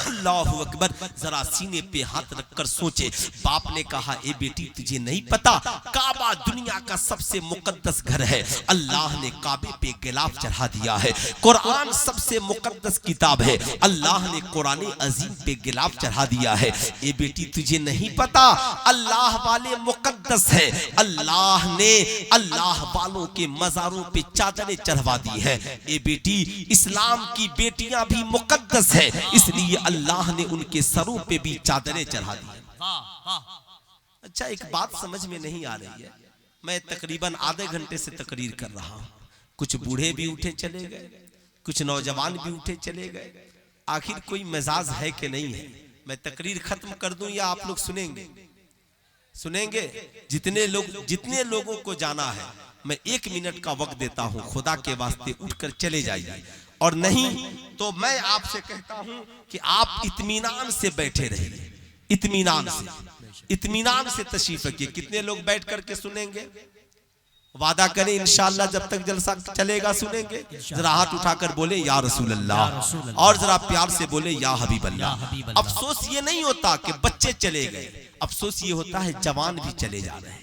अल्लाहु अकबर। जरा सीने पे हाथ रखकर सोचे। बाप ने कहा, ए बेटी, तुझे नहीं पता काबा दुनिया का सबसे मुकद्दस घर है, अल्लाह ने काबे पे गिलाफ चढ़ा दिया है। कुरान सबसे मुकद्दस किताब है, अल्लाह ने कुरान अजीम पे गिलाफ चढ़ा दिया है। ए बेटी, तुझे नहीं पता अल्लाह वाले मुकद्दस है, अल्लाह ने अल्लाह वालों के मज़ारों पे चादरें चढ़वा दी है। ए बेटी, इस्लाम की बेटियां भी मुकद्दस है, इसलिए अल्लाह ने उनके सरों पे भी चादरें चढ़ा दी है। अच्छा, एक बात समझ में नहीं आ रही है। मैं तकरीबन आधे घंटे से तकरीर कर रहा हूं, कुछ बूढ़े भी उठे चले गए, कुछ नौजवान भी उठे चले गए। आखिर कोई मिजाज है कि नहीं है? मैं तकरीर खत्म कर दूं या आप लोग सुनेंगे? सुनेंगे? जितने लोगों को जाना है, मैं 1 मिनट का वक्त देता हूं, खुदा के वास्ते उठकर चले जाइए, और नहीं तो मैं आपसे कहता हूं कि आप इत्मीनान से बैठे रहिए, इत्मीनान से तशरीफ रखिए। कितने लोग बैठ करके सुनेंगे? वादा करें इंशाअल्लाह जब तक जलसा चलेगा सुनेंगे। जरा हाथ उठाकर बोले या रसूल अल्लाह, और जरा प्यार से बोले या हबीब अल्लाह। अफसोस ये नहीं होता कि बच्चे चले गए, अफसोस ये होता है जवान भी चले जा रहे हैं।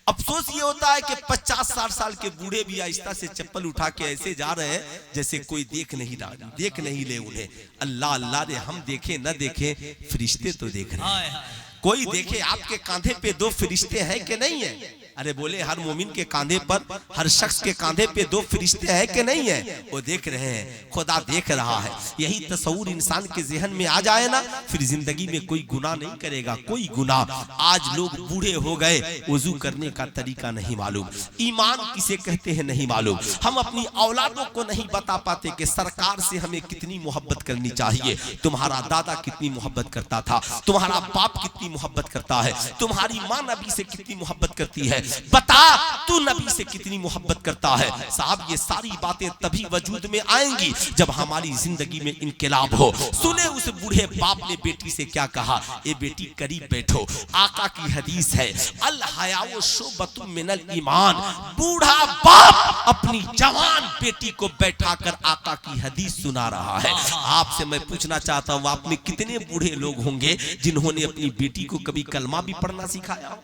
अफसोस ये होता है कि 50-60 साल के बूढ़े भी आहिस्ता से चप्पल उठा के ऐसे जा रहे हैं जैसे कोई देख नहीं ले उन्हें। अल्लाह अल्लाह रे, हम देखें न देखें, फरिश्ते तो देख रहे हैं। कोई देखे आपके कांधे पे दो फरिश्ते हैं कि नहीं है? अरे बोले हर मोमिन के कांधे पर, हर शख्स के कांधे पे दो फरिश्ते हैं कि नहीं है? वो देख रहे हैं, खुदा देख रहा है। यही तस्वुर इंसान के ज़हन में आ जाए ना, फिर जिंदगी में कोई गुनाह नहीं करेगा, कोई गुनाह। आज लोग बूढ़े हो गए, वजू करने का तरीका नहीं मालूम, ईमान किसे कहते हैं नहीं मालूम। हम अपनी औलादों को नहीं बता पाते कि सरकार से हमें कितनी मोहब्बत करनी चाहिए। तुम्हारा दादा कितनी मोहब्बत करता था, तुम्हारा बाप कितनी मोहब्बत करता है, तुम्हारी माँ नबी से कितनी मोहब्बत करती है, बता तू नबी से कितनी मोहब्बत करता है। साहब ये सारी बातें तभी वजूद में आएंगी जब हमारी जिंदगी में इनकलाब हो। सुने उस बूढ़े बाप ने बेटी से क्या कहा, ए बेटी करीब बैठो, आका की हदीस है, अल हयाउ शुबतुम मिनल ईमान। बूढ़ा बाप अपनी जवान बेटी को बैठाकर आका की हदीस सुना रहा है। आपसे मैं पूछना चाहता हूँ, आप में कितने बूढ़े लोग होंगे जिन्होंने अपनी बेटी को कभी कलमा भी पढ़ना सिखाया,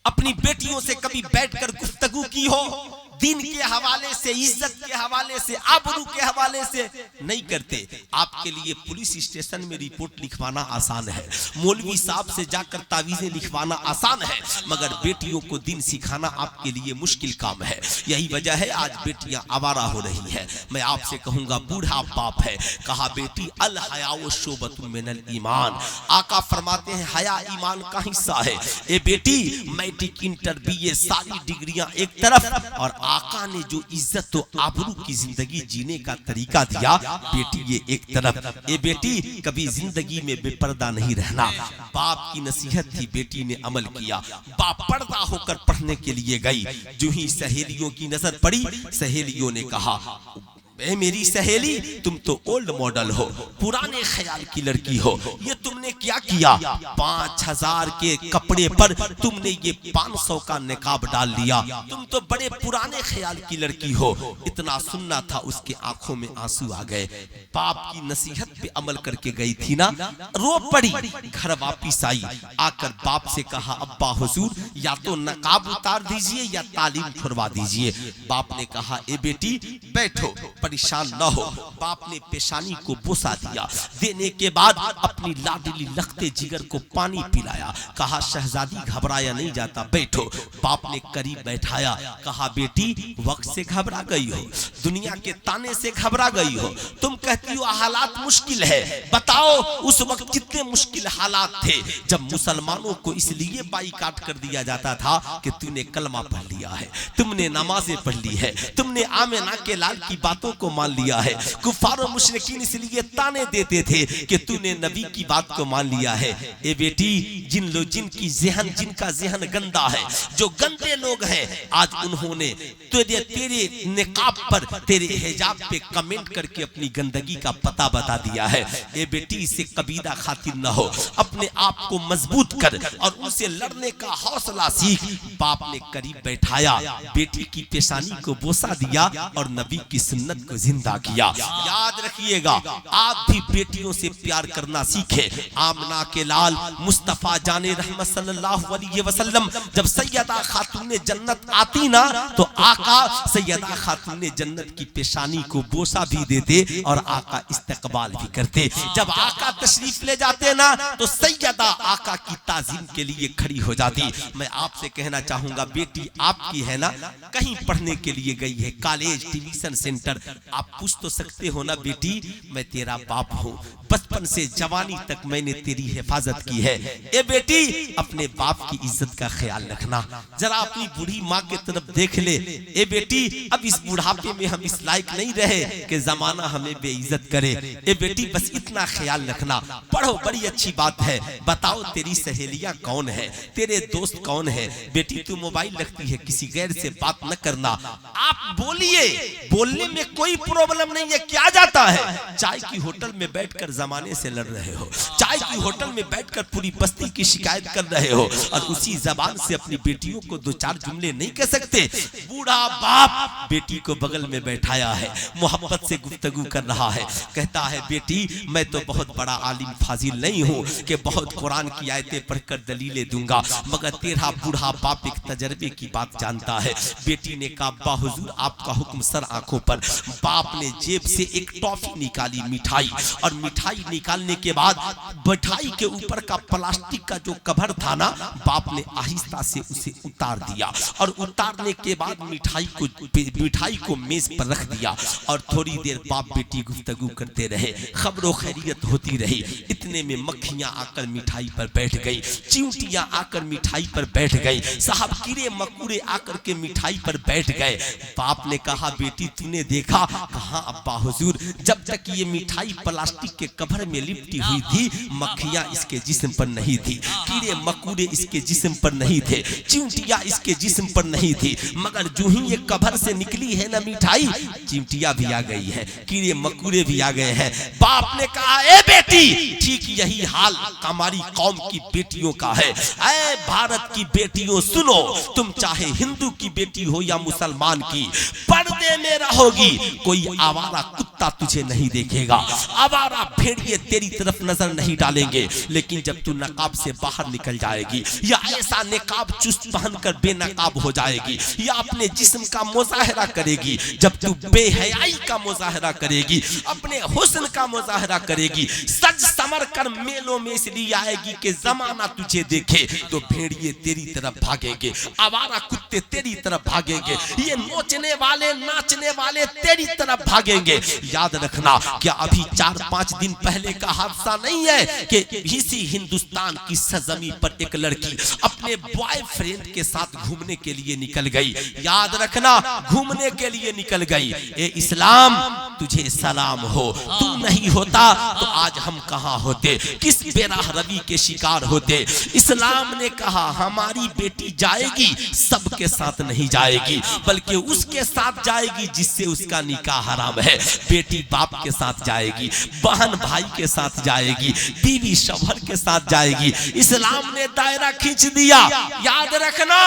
अपनी बेटियों से कभी बैठकर गुफ्तगू की हो, दीन के हवाले से, इज्जत के हवाले से, आबरू के हवाले से? नहीं करते। आपके लिए पुलिस स्टेशन में रिपोर्ट लिखवाना आसान है, मौलवी साहब से जाकर तावीजें लिखवाना आसान है, मगर बेटियों को दीन सिखाना आपके लिए मुश्किल काम है। यही वजह है आज बेटियां आवारा हो रही है। मैं आपसे कहूंगा, बूढ़ा बाप है, कहा बेटी अल हयाउ शुबतुम मिनल ईमान। आका फरमाते हैं हया ईमान का हिस्सा है। ए बेटी मैट्रिक, इंटर, बीए सारी डिग्रियां एक तरफ, और आका ने जो इज्जत तो आबरू की जिंदगी जीने का तरीका दिया, बेटी ये एक तरफ। ए बेटी कभी जिंदगी में बेपर्दा नहीं रहना। बाप की नसीहत थी, बेटी ने अमल किया। बाप पर्दा होकर पढ़ने के लिए गई, जो ही सहेलियों की नजर पड़ी, सहेलियों ने कहा ए मेरी सहेली, तुम तो ओल्ड मॉडल हो, पुराने ख्याल की लड़की हो, ये तुमने क्या किया? 5000 के कपड़े पर तुमने ये 500 का निकाब डाल लिया, तुम तो बड़े पुराने ख्याल की लड़की हो। इतना सुनना था, उसके आंखों में आंसू आ गए। बाप की नसीहत पे अमल करके गई थी ना, रो पड़ी। घर वापिस आई, आकर बाप से कहा अब्बा हुजूर, या तो नकाब उतार दीजिए या तालीम छुड़वा दीजिए। बाप ने कहा ए बेटी बैठो, परेशान न हो। बाप ने पेशानी को बोसा दिया, देने के बाद अपनी लाडली लखते जिगर को पानी पिलाया, कहा शहजादी घबराया नहीं जाता, बैठो। बाप ने करीब बैठाया, कहा बेटी वक्त से घबरा गई हो, दुनिया के ताने से घबरा गई हो, तुम कहती हो हालात मुश्किल है। बताओ उस वक्त कितने मुश्किल हालात थे जब मुसलमानों को इसलिए बाईकाट कर दिया जाता था कि तूने कलमा पढ़ लिया है, तुमने नमाजें पढ़ ली है, तुमने आमिना के लाल की बातों को मान लिया है। कुफार और मुशरिकीन इसलिए ताने देते थे कि तूने नबी की बात को मान लिया है। ए बेटी जिनका ज़हन गंदा है, जो गंदे लोग हैं, आज उन्होंने तेरे निकाब पर, तेरे हिजाब पे कमेंट करके अपनी गंदगी का पता बता दिया है। ए बेटी इससे कबीला खातिर न हो, अपने आप को मजबूत कर और उनसे लड़ने का हौसला सीख। बाप ने करीब बैठाया, बेटी की पेशानी को बोसा दिया और नबी की सुन्नत को जिंदा किया। याद रखिएगा, आप भी बेटियों से प्यार करना सीखे। आमना के लाल मुस्तफा जाने रहमत सल्लल्लाहु अलैहि वसल्लम जब सैयदा खातून जन्नत आती ना, तो आका सैयदा खातून जन्नत की पेशानी को बोसा भी देते और आका इस्तकबाल भी करते। जब आका तशरीफ ले जाते ना, तो सैयदा आका की ताजीम के लिए खड़ी हो जाती। मैं आपसे कहना चाहूंगा, बेटी आपकी है ना, कहीं पढ़ने के लिए गई है, कॉलेज, ट्यूशन सेंटर, आप पूछ तो सकते हो ना, बेटी मैं तेरा बाप हूँ, बचपन से जवानी तक मैंने तेरी हिफाजत की है। ए बेटी अपने बाप की इज्जत का ख्याल रखना, जरा अपनी बूढ़ी माँ की तरफ देख ले। ए बेटी अब इस बुढ़ापे में हम इस लायक नहीं रहे कि जमाना हमें बेइज्जत करे। ए बेटी बस इतना ख्याल रखना, पढ़ो, बड़ी अच्छी बात है। बताओ तेरी सहेलियां कौन है, तेरे दोस्त कौन है? बेटी तू मोबाइल रखती है, किसी गैर से बात न करना। आप बोलिए, बोलने में कोई प्रॉब्लम नहीं है, क्या जाता है? चाय की होटल में बैठकर जमाने से लड़ रहे हो, चाय की होटल में बैठकर पूरी बस्ती की शिकायत कर रहे हो और उसी जबान से अपनी बेटियों को दो चार जुमले नहीं कह सकते। बूढ़ा बाप बेटी को बगल में बैठाया है, मोहब्बत से गुफ्तगू कर रहा है, कहता है बेटी मैं तो बहुत बड़ा आलिम फाजिल नहीं हूँ कि बहुत कुरान की आयतें पढ़कर दलीलें दूंगा, मगर तेरा बूढ़ा बाप एक तजर्बे की बात जानता है। बेटी ने कहा अब्बा हुजूर आपका हुक्म सर आंखों पर, बाप ने जेब से एक टॉफी निकाली, मिठाई, और मिठाई निकालने के बाद मिठाई के ऊपर का प्लास्टिक का जो कवर था ना, बाप ने आहिस्ता से उसे उतार दिया, और उतारने के बाद मिठाई को मेज पर रख दिया। और थोड़ी देर बाप बेटी गुफ्तगू करते रहे, खबरों खैरियत होती रही। इतने में मक्खियां आकर मिठाई पर बैठ गई, चींटियां आकर मिठाई पर बैठ गई, साहब कीड़े मकोड़े आकर के मिठाई पर बैठ गए। बाप ने कहा, बेटी तूने देखा? कहा अब्बा हुजूर, जब तक ये मिठाई प्लास्टिक के कवर में लिपटी हुई थी, मक्खियां इसके जिस्म पर नहीं थी, कीड़े मकोड़े इसके जिस्म पर नहीं थे, चींटियां इसके जिस्म पर नहीं थी, मगर जो ही ये कवर से निकली है ना मिठाई, चींटियां भी आ गई है, कीड़े मकोड़े भी आ गए हैं। बाप ने कहा, ए बेटी, ठीक यही हाल हमारी कौम की बेटियों का है। ऐ भारत की बेटियों सुनो, तुम चाहे हिंदू की बेटी हो या मुसलमान की, पर्दे में रहोगी, कोई आवारा कुत्ता तुझे नहीं देखेगा, आवारा भेड़िए तेरी तरफ नजर नहीं डालेंगे। लेकिन जब तू नकाब से बाहर निकल जाएगी, या ऐसा निकाब चुस्त पहनकर बेनकाब हो जाएगी, या अपने जिस्म का मुजाहरा करेगी, जब तू बेहयाई का मुजाहरा करेगी, अपने हुस्न का मुजाहरा करेगी, सज समर कर मेलों में इसलिए आएगी कि जमाना तुझे देखे, तो भेड़िए तेरी तरफ भागेंगे, आवारा कुत्ते तेरी तरफ भागेंगे, ये नोचने वाले नाचने वाले तेरी तरफ भागेंगे। याद रखना, क्या अभी 4-5 दिन पहले का हादसा नहीं है कि इसी हिंदुस्तान की सरजमी पर एक लड़की अपने बॉयफ्रेंड के साथ घूमने के लिए निकल गई। याद रखना, घूमने के लिए निकल गई। ए इस्लाम, तुझे सलाम हो, तू नहीं होता तो आज हम कहां होते, किस बेराह रवि के शिकार होते। इस्लाम ने कहा, हमारी बेटी जाएगी, सबके साथ नहीं जाएगी, बल्कि उसके साथ जाएगी जिससे उसका निकाह हराम है। बेटी बाप के साथ जाएगी, बहन भाई के साथ जाएगी, बीवी शौहर के साथ जाएगी। इस्लाम ने दायरा खींच दिया। याद रखना,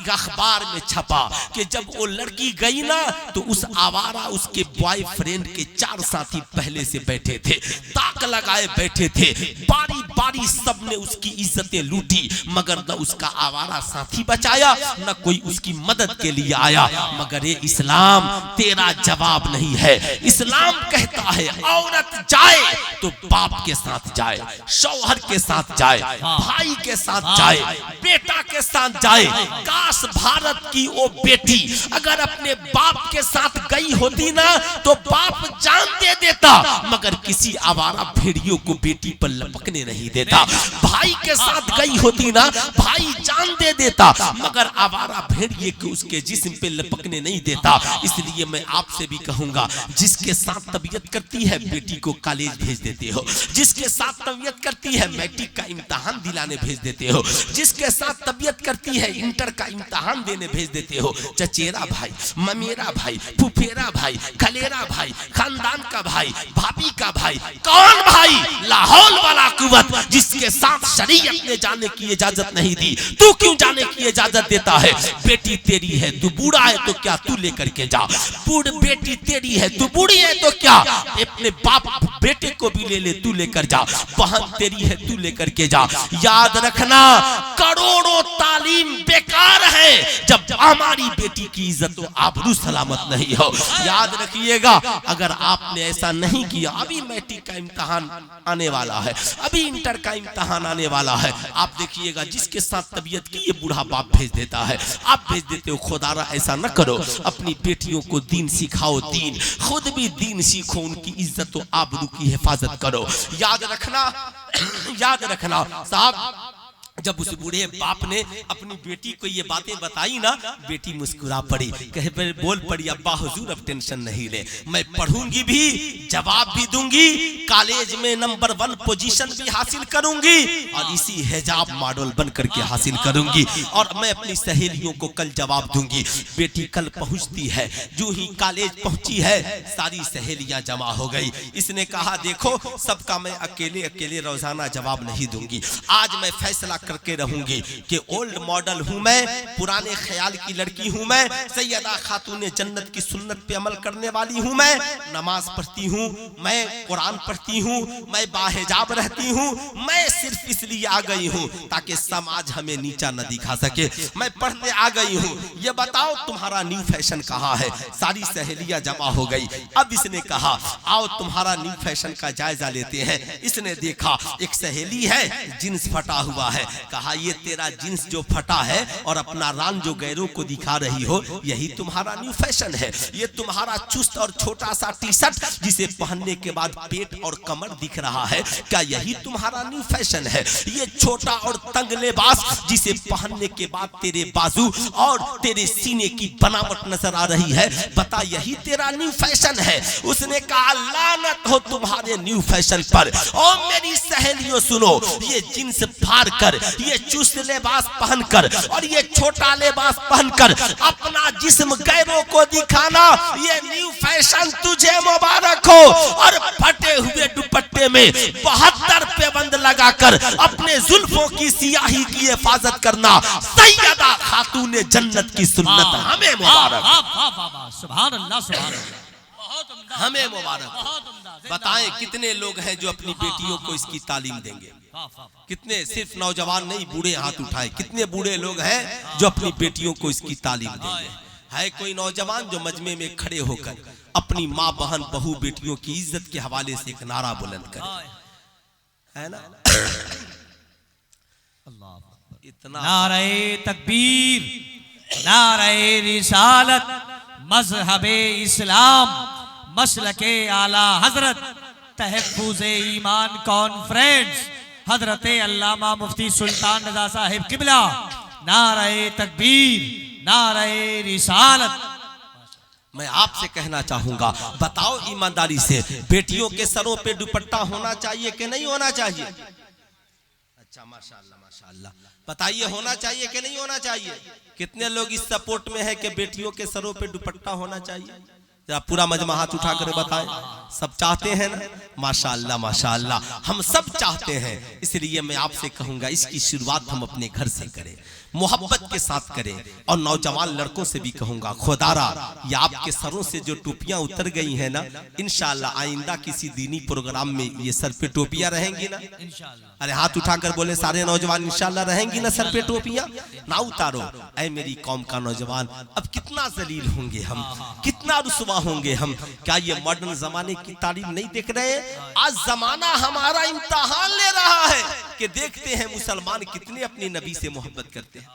अखबार में छपा कि जब वो लड़की गई ना, तो उस आवारा उसके बॉयफ्रेंड के 4 साथी पहले से बैठे थे, ताक लगाए बैठे थे, बारी बारी सबने उसकी इज्जतें लूटी, मगर न उसका आवारा साथी बचाया, न कोई उसकी मदद के लिए आया। मगर ये इस्लाम तेरा जवाब नहीं है। इस्लाम कहता है, औरत जाए तो बाप के साथ जाए, शौहर के साथ जाए, भाई के साथ जाए, बेटा के साथ जाए। काश भारत की वो बेटी अगर अपने बाप के साथ गई होती ना, तो बाप जान दे देता, मगर किसी आवारा भेड़ियों को बेटी पर लपकने नहीं देता। भाई के साथ गई होती ना, भाई जान दे देता, मगर आवारा भेड़िए को उसके जिस्म पे लपकने नहीं देता। इसलिए मैं आपसे भी कहूंगा, जिसके साथ तबीयत करती है, बेटी को कॉलेज भेज देते हो, जिसके साथ तबीयत करती है, मैट्रिक का इम्तिहान दिलाने भेज देते हो, जिसके साथ तबीयत करती है, इंटर का इम्तिहान देने भेज देते हो। चचेरा भाई, ममेरा भाई, फुफेरा भाई, खलेरा भाई, खानदान का भाई, भाभी का भाई, कौन भाई? लाहौल वाला कुवत, जिसके साथ शरीयत ने जाने की इजाजत नहीं दी, तू क्यों जाने की इजाजत देता है? बेटी तेरी है, तू बूढ़ा है तो क्या, तू लेकर के जा। बेटी तेरी है, तू बूढ़ी है तो क्या, अपने बाप बेटे को भी ले ले, तू लेकर जा। बहन तेरी है, तू लेकर के जा। याद रखना, करोड़ों तालीम बेकार है जब हमारी बेटी की इज्जत तो आबरू सलामत नहीं हो। याद रखिएगा, अगर आपने ऐसा नहीं किया, अभी मैट्रिक का इम्तिहान आने वाला है, अभी इंटर का इम्तिहान आने वाला है, आप देखिएगा जिसके साथ तबीयत की ये बूढ़ा बाप भेज देता है, आप भेज देते हो। खुदारा ऐसा न करो, अपनी बेटियों को दीन सिखाओ, दीन खुद भी दीन सीखो, उनकी इज्जत तो आबरू की हिफाजत करो। याद रखना, याद रखना साहब, जब उस बूढ़े बाप ने अपनी बेटी को ये बातें बताई ना, बेटी मुस्कुरा पड़ी, कहे बोल पड़ी, अब्बा हुजूर अब टेंशन नहीं ले, मैं पढ़ूंगी भी, जवाब भी दूंगी, कॉलेज में नंबर 1 पोजीशन भी हासिल करूंगी, और इसी हिजाब मॉडल बन करके हासिल करूंगी, और मैं अपनी सहेलियों को कल जवाब दूंगी। बेटी कल पहुंचती है, जो ही कॉलेज पहुंची है, सारी सहेलियां जमा हो गई। इसने कहा, देखो सबका मैं अकेले अकेले रोजाना जवाब नहीं दूंगी, आज मैं फैसला करके रहूंगी कि ओल्ड मॉडल हूं मैं, पुराने ख्याल की लड़की हूं मैं, सैयदा खातून जन्नत की सुन्नत पे अमल करने वाली हूं मैं, नमाज पढ़ती हूं मैं, कुरान पढ़ती हूं मैं, बाहिजाब रहती हूं मैं, सिर्फ इसलिए आ गई हूं ताकि समाज हमें नीचा न दिखा सके, मैं पढ़ने आ गई हूं। ये बताओ तुम्हारा न्यू फैशन कहाँ है? सारी सहेलियां जमा हो गई। अब इसने कहा आओ तुम्हारा न्यू फैशन का जायजा लेते हैं। इसने देखा एक सहेली है जींस फटा हुआ है, कहा ये तेरा जींस जो फटा है और अपना रान जो गैरों को दिखा रही हो, यही तुम्हारा न्यू फैशन है। ये तुम्हारा चुस्त और छोटा सा टी शर्ट जिसे पहनने के बाद पेट और कमर दिख रहा है, क्या यही तुम्हारा न्यू फैशन है? ये छोटा और तंग लिबास जिसे पहनने के बाद तेरे बाजू और तेरे सीने की बनावट नजर आ रही है, बता यही तेरा न्यू फैशन है? उसने कहा लानत हो तुम्हारे न्यू फैशन पर। और मेरी सहेलियों सुनो, ये जींस फाड़ कर, ये चुस्त लिबास पहनकर और ये छोटा लिबास पहनकर अपना जिस्म गैरों को दिखाना, ये न्यू फैशन तुझे मुबारक हो। और फटे हुए दुपट्टे में 72 पेबंद लगाकर अपने जुल्फों की सियाही की हिफाजत करना, सैयदा खातून जन्नत की सुन्नत हमें मुबारक। सुभान अल्लाह, सुभान अल्लाह, हमें मुबारक। बताएं कितने लोग हैं जो अपनी बेटियों को इसकी तालीम देंगे? कितने? सिर्फ नौजवान नहीं, बूढ़े हाथ उठाए। कितने बूढ़े लोग हैं जो अपनी बेटियों को इसकी तालीम देंगे? है कोई नौजवान जो मजमे में खड़े होकर अपनी माँ बहन बहू बेटियों की इज्जत के हवाले से एक नारा बुलंद करे? है ना? इतना नारे तकबीर, नारे रिसालत, मजहबे इस्लाम, मसलके आला हजरत, तहफ्फुज़े ईमान कॉन्फ्रेंस, हजरत अल्लामा मुफ्ती सुल्तान रज़ा साहिब किबला, नारे तकबीर, नारे रिसालत। मैं आपसे कहना चाहूंगा, बताओ ईमानदारी से, बेटियों के सरों पे दुपट्टा होना चाहिए कि नहीं होना चाहिए? अच्छा, माशाअल्लाह माशाअल्लाह। बताइए होना चाहिए कि नहीं होना चाहिए? कितने लोग इस सपोर्ट में है कि बेटियों के सरों पे दुपट्टा होना चाहिए? जरा पूरा मजमा हाथ उठा कर बताएं। सब चाहते हैं ना? माशाअल्लाह माशाअल्लाह, हम सब चाहते हैं। इसलिए मैं आपसे कहूंगा इसकी शुरुआत हम अपने घर से करें, मोहब्बत के साथ करें। और नौजवान लड़कों से भी कहूंगा, खुदारा ये आपके सरों से जो टोपियां उतर गई हैं ना, इंशाअल्लाह आइंदा किसी दीनी प्रोग्राम में ये सर पे टोपियां रहेंगी ना? अरे हाथ उठाकर बोले सारे नौजवान, इंशाअल्लाह रहेंगी ना सर पे टोपियां? ना उतारो। ऐ मेरी कौम का नौजवान, अब कितना जलील होंगे हम, कितना रुसवा होंगे हम। क्या ये मॉडर्न जमाने की तालीम नहीं देख रहे? आज जमाना हमारा इम्तिहान ले रहा है कि देखते हैं मुसलमान कितने अपने नबी से मोहब्बत करते हैं।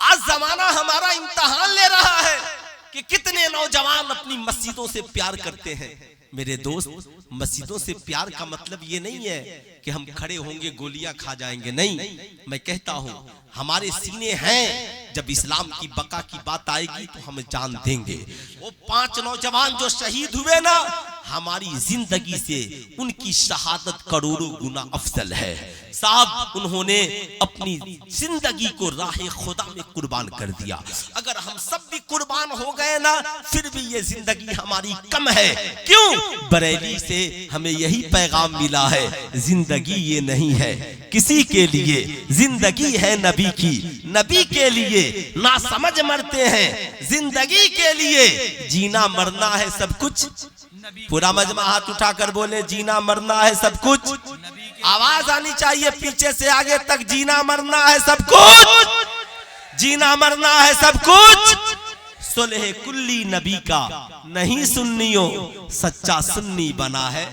आज जमाना हमारा इम्तिहान ले रहा है कि कितने नौजवान अपनी मस्जिदों से प्यार करते हैं। मेरे दोस्त, मस्जिदों से प्यार का मतलब ये नहीं है कि हम खड़े होंगे गोलियां खा जाएंगे, नहीं। मैं कहता हूं हमारे सीने हैं, जब इस्लाम की बका की बात आएगी तो हम जान देंगे। वो 5 नौजवान जो शहीद हुए ना, हमारी जिंदगी से उनकी शहादत करोड़ों गुना अफजल है साहब। उन्होंने अपनी जिंदगी को राह खुदा में कुर्बान कर दिया। अगर हम सब भी कुर्बान हो गए ना, फिर भी ये जिंदगी हमारी कम है। क्यों? बरेली से हमें यही पैगाम मिला है, जिंदगी ये नहीं है किसी के लिए, जिंदगी है नबी की, नबी के लिए ना समझ मरते हैं, जिंदगी के लिए जीना मरना है सब कुछ। पूरा मजमा हाथ उठाकर बोले, जीना मरना है सब कुछ। आवाज आनी चाहिए पीछे से आगे तक, जीना मरना है सब कुछ, जीना मरना है सब कुछ। सुलह कुल्ली नबी का नहीं सुन्नियों, सच्चा सुन्नी बना है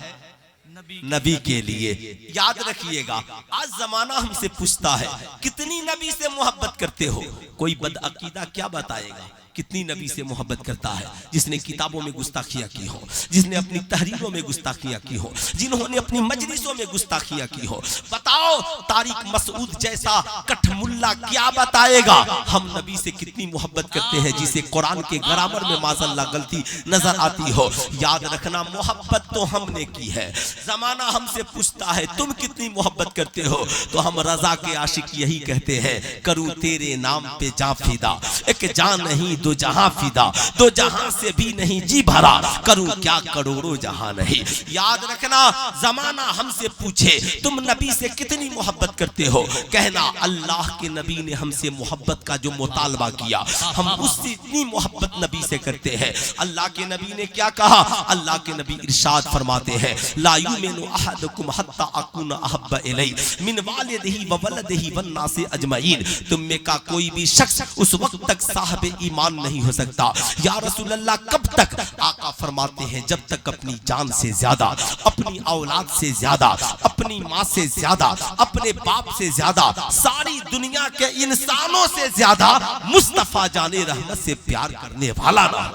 नबी के लिए। याद रखिएगा, आज जमाना हमसे पूछता है कितनी नबी से मोहब्बत करते हो? कोई बदअकीदा क्या बताएगा कितनी नबी से मोहब्बत करता है? जिसने किताबों में गुस्ताखियां की हो, जिसने अपनी तहरीरों में गुस्ताखियां की हो, जिन्होंने अपनी मजलिसों में गुस्ताखियां की हो। बताओ तारिक मसूद जैसा कठमुल्ला क्या बताएगा हम नबी से कितनी मोहब्बत करते हैं, जिसे कुरान के ग्रामर में माज़अल्लाह गलती नजर आती हो। याद रखना, मोहब्बत तो हमने की है। जमाना हमसे पूछता है तुम कितनी मोहब्बत करते हो, तो हम रजा के आशिक यही कहते हैं, करूं तेरे नाम पे जान फिदा, एक जान नहीं दो जहां फिदा, दो जहां से भी नहीं जी भरा, करूं क्या करोड़ों जहां नहीं। याद रखना, जमाना हमसे पूछे तुम नबी से कितनी मोहब्बत करते हो, कहना अल्लाह के नबी ने हमसे मोहब्बत का जो मुतालबा किया, हम उससे इतनी मोहब्बत नबी से करते हैं। अल्लाह के नबी ने क्या कहा? अल्लाह के नबी इरशाद फरमाते हैं, ला युमिनु अहदुकुम हत्ता अकुना अहब्बा इलैहि मिन वालिदिही व वलदिही वन नासि अजमईन। तुम में का कोई भी शख्स उस वक्त तक साहिब ईमान नहीं हो सकता। या रसूल अल्लाह, कब तक? आका फरमाते हैं, जब तक अपनी जान से ज्यादा, अपनी औलाद से ज्यादा, अपनी माँ से ज्यादा, अपने बाप से ज्यादा, सारी दुनिया के इंसानों से ज्यादा मुस्तफा जाने रहमत से प्यार करने वाला ना हो,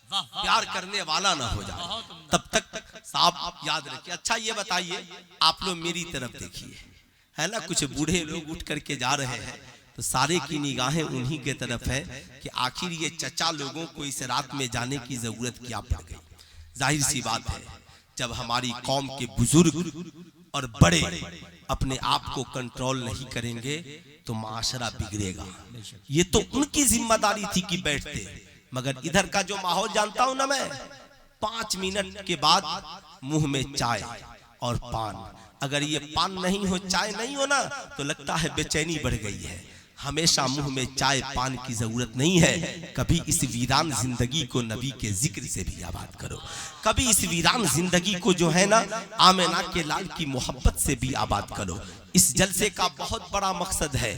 प्यार करने वाला ना हो जाए, तब तक साहब याद रखिए। अच्छा ये बताइए, आप लोग मेरी तरफ देखिए, है ना, कुछ बूढ़े लोग उठ करके जा रहे हैं तो सारे की निगाहें उन्हीं के तरफ है कि आखिर ये चचा लोगों को इस रात में जाने की जरूरत क्या पड़ गई। जाहिर सी बात है, जब हमारी कौम के बुजुर्ग और बड़े अपने आप को कंट्रोल नहीं करेंगे तो माशरा बिगड़ेगा। ये तो उनकी जिम्मेदारी थी कि बैठते, मगर इधर का जो माहौल जानता हूं ना मैं, 5 मिनट के बाद मुंह में चाय और पान, अगर ये पान नहीं हो, चाय नहीं हो ना, तो लगता है बेचैनी बढ़ गई है। हमेशा मुंह में चाय पान की जरूरत नहीं है। कभी इस वीरान जिंदगी को नबी के जिक्र से भी आबाद करो, कभी इस वीरान जिंदगी को जो है ना आमिना के लाल की मोहब्बत से भी आबाद करो। इस जलसे का बहुत बड़ा मकसद है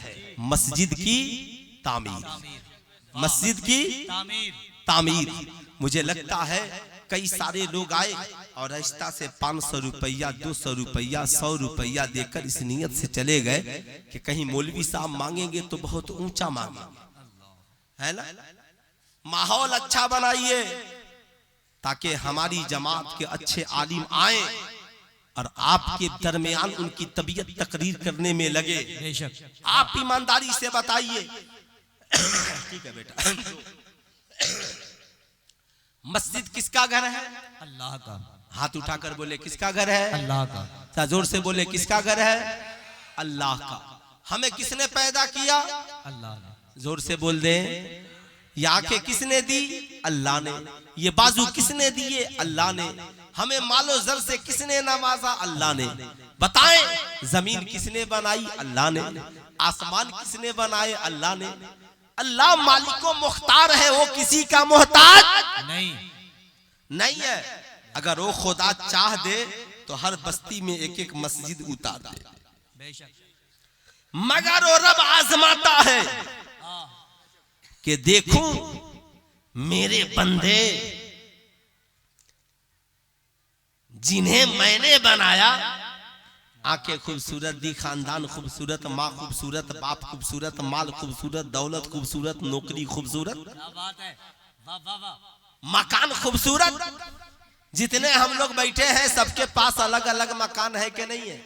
मस्जिद की तामीर, मस्जिद की तामीर। मुझे लगता है कई सारे लोग आए और रिश्ता से 500 रुपया, 200 रुपया, 100 रुपया देकर इस नियत से चले गए कि कहीं मौलवी साहब मांगेंगे तो बहुत ऊंचा मांगे, है ना। माहौल अच्छा बनाइए ताकि हमारी जमात के अच्छे आलिम आए और आपके दरमियान उनकी तबीयत तकरीर करने में लगे। आप ईमानदारी से बताइए, ठीक है बेटा, मस्जिद किसका घर है? अल्लाह का। हाथ उठाकर बोले किसका घर है? अल्लाह का। जोर से बोले किसका घर है? अल्लाह का। हमें किसने पैदा किया? अल्लाह ने। जोर से बोल दे। ये आंखें किसने दी? अल्लाह ने। ये बाजू किसने दिए? अल्लाह ने। हमें मालो जर से किसने नवाजा? अल्लाह ने। बताएं, जमीन किसने बनाई? अल्लाह ने। आसमान किसने बनाए? अल्लाह ने। अल्लाह मालिको मुख्तार है, वो किसी का मोहताज नहीं है। अगर वो खुदा चाह दे तो हर बस्ती में एक एक मस्जिद उतार दे, मगर वो रब आजमाता है कि देखूं मेरे बंदे जिन्हें मैंने बनाया, आंखें खूबसूरत दी, खानदान खूबसूरत, माँ खूबसूरत, बाप खूबसूरत, माल खूबसूरत, दौलत खूबसूरत, नौकरी खूबसूरत, मकान खूबसूरत। जितने हम लोग बैठे हैं सबके पास अलग अलग मकान है कि नहीं है?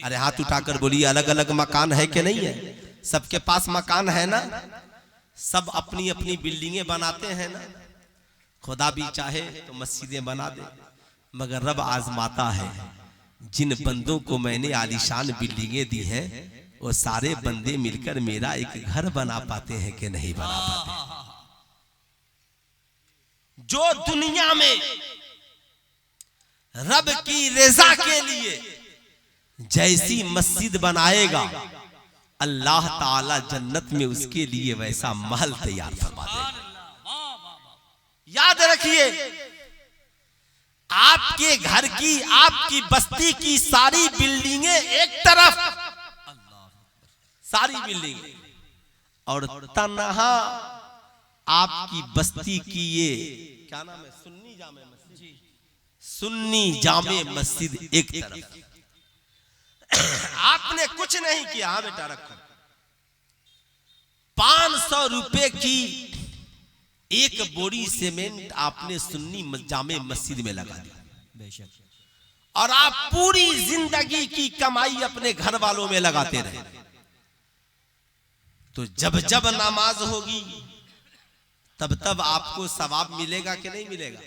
अरे हाथ उठाकर बोलिए, अलग अलग मकान है कि नहीं है? सबके पास मकान है ना? सब अपनी अपनी बिल्डिंगें बनाते हैं ना। खुदा भी चाहे तो मस्जिदें बना दे, मगर रब आजमाता है। जिन बंदों को मैंने आलीशान बिल्डिंगें दी हैं, वो सारे बंदे मिलकर मेरा एक घर बना पाते हैं कि नहीं बना पाते? जो दुनिया में रब की रज़ा के लिए जैसी मस्जिद बनाएगा, अल्लाह ताला जन्नत में उसके लिए वैसा महल तैयार फरमा देगा। याद रखिए, आपके घर की, आपकी बस्ती की सारी बिल्डिंगें एक तरफ, सारी बिल्डिंगें, और तन्हा आपकी बस्ती की ये क्या नाम है, सुन्नी जामे मस्जिद, सुन्नी जामे मस्जिद एक तरफ। आपने कुछ नहीं किया। हाँ बेटा रखो, 500 रुपए की एक बोरी सीमेंट आपने सुन्नी जामे मस्जिद में लगा दी, और आप पूरी जिंदगी की कमाई अपने घर वालों में लगाते रहे, तो जब जब नमाज होगी तब तब आपको सवाब मिलेगा कि नहीं मिलेगा?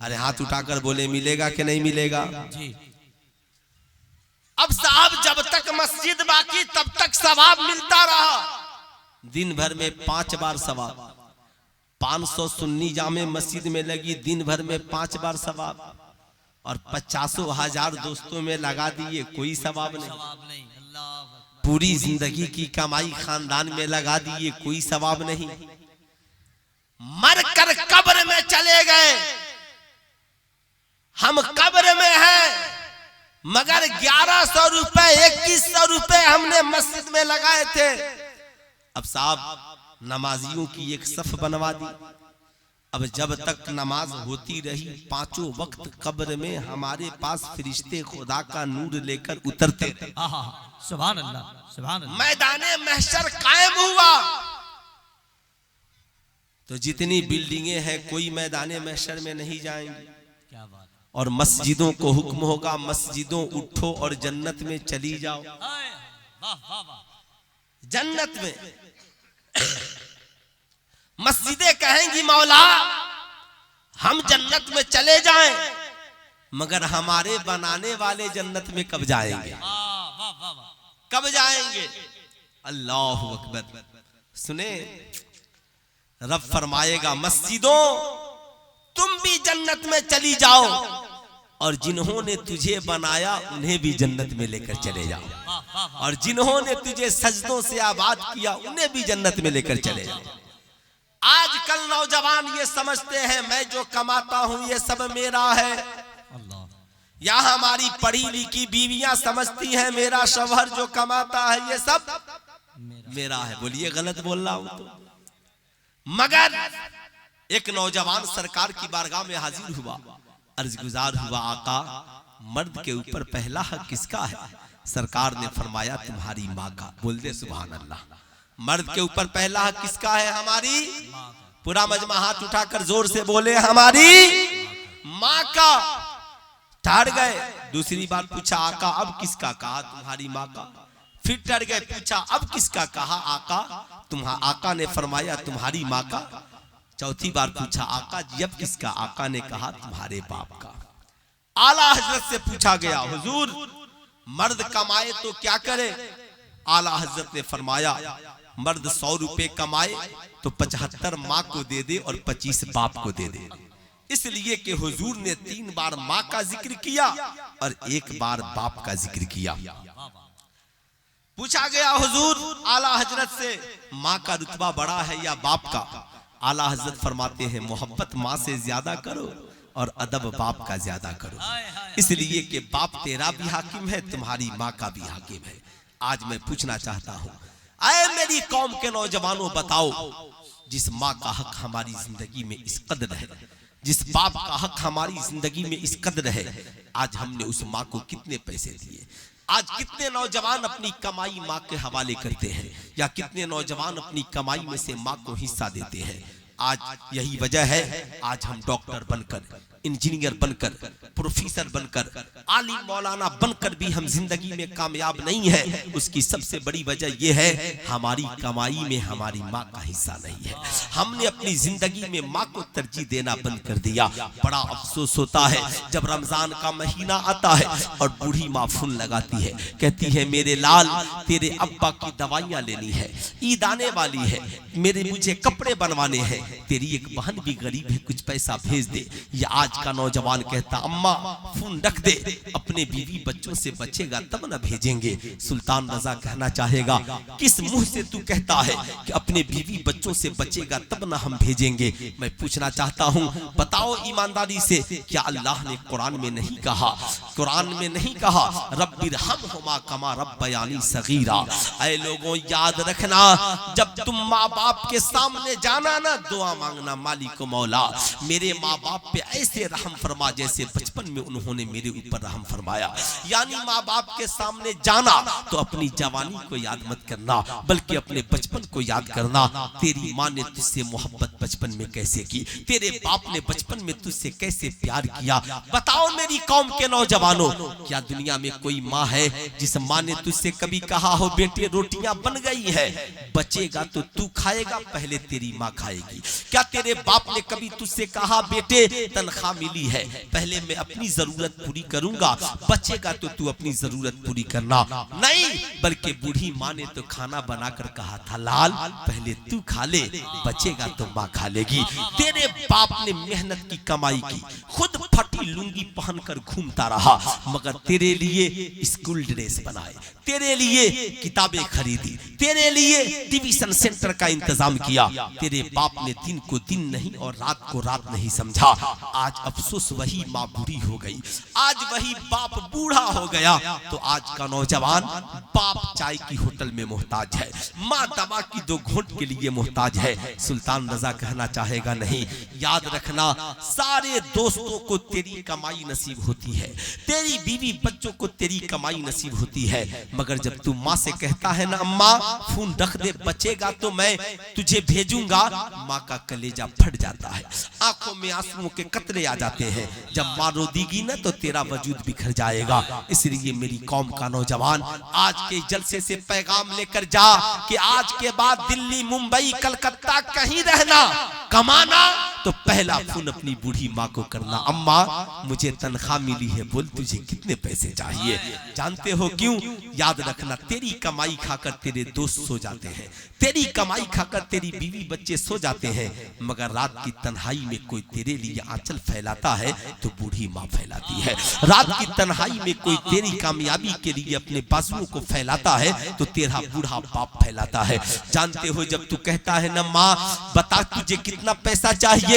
अरे हाथ उठाकर बोले, मिलेगा कि नहीं मिलेगा? जी। अब साहब, जब तक मस्जिद बाकी तब तक सवाब मिलता रहा, दिन भर में 5 बार सवाब। 500 सुन्नी जामे मस्जिद में लगी, दिन भर में 5 बार सवाब। और 50,000 दोस्तों में लगा दिए, कोई सवाब नहीं। अल्लाह। पूरी जिंदगी की कमाई खानदान में लगा दिए, कोई सवाब नहीं। मरकर कब्र में चले गए, हम कब्र में हैं, मगर 1100 रुपए 2100 रुपए हमने मस्जिद में लगाए थे। अब साहब नमाजियों की एक सफ बनवा दी। अब जब तक नमाज होती रही, 5 वक्त कब्र में हमारे पास फरिश्ते खुदा का नूर लेकर उतरते थे। सुभान अल्लाह, सुभान अल्लाह। मैदाने महशर कायम हुआ तो जितनी बिल्डिंगें हैं कोई मैदाने महशर में नहीं जाएंगी। क्या बात। और मस्जिदों को हुक्म होगा, मस्जिदों उठो और जन्नत में चली जाओ। वाह वाह वाह। जन्नत में मस्जिदें कहेंगी मौला हम जन्नत में चले जाएं, मगर हमारे बनाने वाले जन्नत में कब जाएंगे, कब जाएंगे? अल्लाह अकबर। सुने, रब फरमाएगा मस्जिदों तुम भी जन्नत में चली जाओ और जिन्होंने तुझे बनाया उन्हें भी जन्नत में लेकर चले जाओ, और जिन्होंने तुझे सजदों से आबाद किया उन्हें भी जन्नत में लेकर चले जाओ। आजकल नौजवान ये समझते हैं मैं जो कमाता हूं ये सब मेरा है। या हमारी पढ़ी लिखी बीवियां समझती हैं मेरा शौहर जो कमाता है ये सब मेरा है। बोलिए गलत बोल रहा हूं तो? मगर एक नौजवान सरकार की बारगाह में हाजिर हुआ, अर्ज गुजार हुआ आका मर्द के ऊपर पहला हक किसका है? सरकार ने फरमाया तुम्हारी माँ का। बोल दे सुभान अल्लाह। मर्द के ऊपर पहला हक किसका है? हमारी। पूरा मजमा हाथ उठाकर जोर से बोले हमारी माँ का। ठहर गए, दूसरी बार पूछा आका अब किसका? कहा तुम्हारी माँ का। फिर ठहर गए, पूछा अब किसका? कहा आका तुम्हारा। आका ने फरमाया तुम्हारी माँ का। चौथी बार पूछा आका जी अब किसका? आका ने कहा तुम्हारे बाप का। आला हजरत से पूछा गया हुजूर मर्द कमाए तो क्या करे? आला हजरत ने फरमाया मर्द 100 रुपए कमाए तो 75 माँ को दे दे और 25 बाप को दे दे। इसलिए कि हुजूर ने 3 बार माँ का जिक्र किया और 1 बार बाप का जिक्र किया। पूछा गया हुजूर आला हजरत से माँ का रुतबा बड़ा है या बाप का? आला हजरत फरमाते हैं मोहब्बत माँ से ज्यादा करो और अदब बाप का ज्यादा करो, इसलिए कि बाप तेरा भी हाकिम है तुम्हारी माँ का भी हाकिम है। आज मैं पूछना चाहता हूँ, आए मेरी कौम के नौजवानों बताओ, जिस माँ का हक हमारी जिंदगी में इस कदर है, जिस बाप का हक हमारी जिंदगी में इस कदर है, आज हमने उस माँ को कितने पैसे दिए? आज कितने नौजवान अपनी कमाई माँ के हवाले करते हैं, या कितने नौजवान अपनी कमाई में से माँ को हिस्सा देते हैं? आज यही वजह है आज हम डॉक्टर बनकर, इंजीनियर बनकर, प्रोफेसर बनकर, आलिम मौलाना बनकर भी हम जिंदगी में कामयाब नहीं है। उसकी सबसे बड़ी वजह यह है हमारी कमाई में हमारी माँ का हिस्सा नहीं है। हमने अपनी जिंदगी में माँ को तरजीह देना बंद कर दिया। बड़ा अफसोस होता है जब रमजान का महीना आता है और बूढ़ी माँ फोन लगाती है, कहती है मेरे लाल तेरे अब्बा की दवाइयाँ लेनी है, ईद आने वाली है, मेरे मुझे कपड़े बनवाने हैं, तेरी एक बहन भी गरीब है कुछ पैसा भेज दे। या आज का नौजवान कहता अम्मा फोन रख दे, अपने बीवी बच्चों से बचेगा तब न भेजेंगे। सुल्तान रजा कहना चाहेगा किस मुंह से तू कहता है कि अपने बीवी बच्चों से बचेगा तब न हम भेजेंगे? मैं पूछना चाहता हूँ बताओ ईमानदारी से, क्या अल्लाह ने कुरान में नहीं कहा, कुरान में नहीं कहा रब्बिरहमहुमा कमा रब्बयानी सगीरा? ऐ लोगों याद रखना जब तुम माँ बाप के सामने जाना ना दुआ मांगना मालिक मौला मेरे माँ बाप पे ऐसे रहम फरमा जैसे बचपन में उन्होंने मेरे ऊपर रहम फरमाया। यानी माँ बाप के सामने जाना तो अपनी जवानी को याद मत करना बल्कि अपने बचपन को याद करना। तेरी माँ ने तुझसे मोहब्बत बचपन में कैसे की, तेरे बाप ने बचपन में तुझसे कैसे प्यार किया? बताओ मेरी कौम के नौजवानों, क्या दुनिया में कोई माँ है जिस माँ ने तुझसे कभी कहा हो बेटे रोटियां बन गई है, बचेगा तो तू खाएगा, पहले तेरी माँ खाएगी? क्या तेरे बाप ने कभी तुझसे कहा बेटे तनख्वाह तनख्वाह मिली है, पहले मैं अपनी जरूरत पूरी करूंगा, बचेगा तो तू अपनी जरूरत पूरी करना। नहीं, बल्कि बूढ़ी माँ ने तो खाना बनाकर कहा था, लाल पहले तू खा ले, बचेगा तो माँ खा लेगी। तेरे बाप ने मेहनत की कमाई की, खुद फटी लुंगी पहनकर घूमता रहा, मगर तेरे लिए स्कूल ड्रेस बनाए, तेरे लिए किताबें खरीदी, तेरे लिए डिवीजन सेंटर का इंतजाम किया। तेरे बाप ने दिन को दिन नहीं और रात को रात नहीं समझा। आज अफसोस वही माँ बूढ़ी हो गई, आज वही बाप बूढ़ा हो गया, तो आज का नौजवान बाप चाय की होटल में मोहताज है, माँ दवा की 2 घूंट के लिए मोहताज है। सुल्तान रजा कहना चाहेगा, नहीं, याद रखना, सारे दोस्तों को तेरी कमाई नसीब होती है, तेरी बीवी बच्चों को तेरी कमाई नसीब होती है, मगर जब तू माँ से कहता है ना, अम्मा फोन रख दे, बचेगा तो मैं तुझे भेजूंगा, माँ का कलेजा फट जाता है, आंखों में आंसुओं के कतरे आ जाते हैं। जब माँ रो देगी ना तो तेरा वजूद बिखर जाएगा। इसलिए मेरी कौम का नौजवान आज के जलसे से पैगाम लेकर जा कि आज के बाद दिल्ली, मुंबई, कलकत्ता कहीं रहना, कमाना तो पहला फोन अपनी बूढ़ी माँ को करना, अम्मा मुझे तनख्वाह मिली है, बोल तुझे कितने पैसे चाहिए। जानते हो क्यों? याद रखना, तेरी कमाई खाकर तेरे दोस्त सो जाते हैं, तेरी कमाई खाकर तेरी बीवी बच्चे सो जाते हैं, मगर रात की तन्हाई में कोई तेरे लिए आंचल फैलाता है तो बूढ़ी माँ फैलाती है। रात की तन्हाई में कोई तेरी कामयाबी के लिए अपने बाजुओं को फैलाता है तो तेरा बूढ़ा बाप फैलाता है। जानते हो, जब तू कहता है ना, माँ बता तुझे कितना पैसा चाहिए,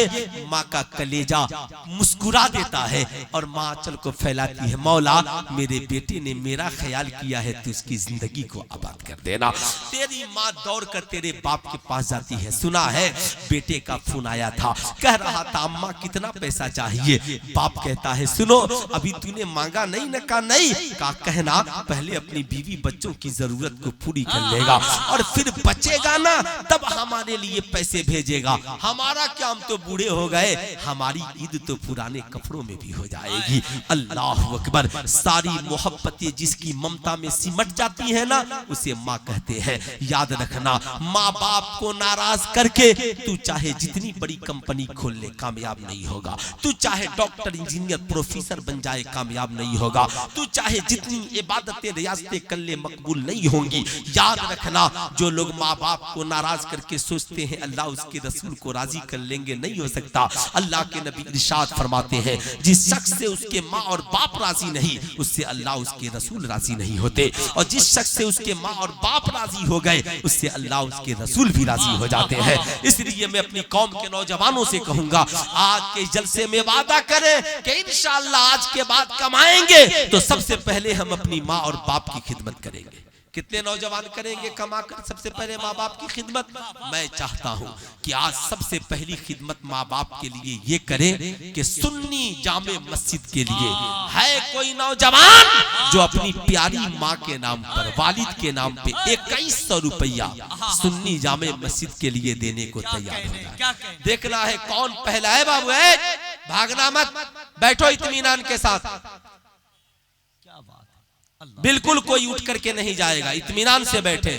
माँ का कलेजा मुस्कुरा देता है और माँ आंचल को फैलाती है, मौला मेरे बेटे ने मेरा ख्याल किया है तो उसकी जिंदगी को आबाद कर देना। तेरी माँ दौड़कर तेरे बाप के पास जाती है, सुना है बेटे का फोन आया था, कह रहा था अम्मा कितना पैसा चाहिए। बाप कहता है, सुनो अभी तूने मांगा नहीं न, कहा नहीं, कहा कहना पहले अपनी बीवी बच्चों की जरूरत को पूरी कर लेगा और फिर बचेगा ना तब हमारे लिए पैसे भेजेगा। हमारा क्या, हम तो बूढ़े हो गए, हमारी ईद तो पुराने कपड़ों में भी हो जाएगी। अल्लाह अकबर। सारी मोहब्बतें जिसकी ममता में सिमट जाती है ना, उसे माँ कहते हैं। याद रखना, माँ बाप को नाराज करके तू चाहे जितनी बड़ी कंपनी खोल ले, कामयाब नहीं होगा। तू चाहे डॉक्टर, इंजीनियर, प्रोफेसर बन जाए, कामयाब नहीं होगा। तू चाहे जितनी इबादतें, रियासतें कर ले, मकबूल नहीं होंगी। याद रखना, जो लोग माँ बाप को नाराज करके सोचते हैं अल्लाह उसके रसूल को राजी कर लेंगे, नहीं हो सकता। अल्लाह के नबी इरशाद फरमाते हैं, जिस शख्स से उसके माँ और बाप राजी नहीं, उससे अल्लाह उसके रसूल राजी नहीं होते, और जिस शख्स से उसके माँ और बाप राजी हो गए, उससे अल्लाह उसके रसूल भी राजी हो जाते हैं। इसलिए मैं अपनी कौम के नौजवानों से कहूंगा, आज के जलसे में वादा करें कि इंशाअल्लाह आज के बाद कमाएंगे तो सबसे पहले हम अपनी माँ और बाप की खिदमत करेंगे। कितने नौजवान करेंगे कमाकर सबसे पहले माँ बाप की खिदमत? मैं चाहता हूँ कि आज सबसे पहली खिदमत माँ बाप के लिए ये करें कि सुन्नी जामे मस्जिद के लिए है कोई नौजवान जो अपनी प्यारी माँ के नाम पर, वालिद के नाम पे 2100 रुपया सुन्नी जामे मस्जिद के लिए देने को तैयार होगा। देखना है कौन पहला है। बाबू है, भागना मत, बैठो इत्मीनान के साथ। बिल्कुल कोई उठ करके नहीं जाएगा, इत्मीनान से बैठे,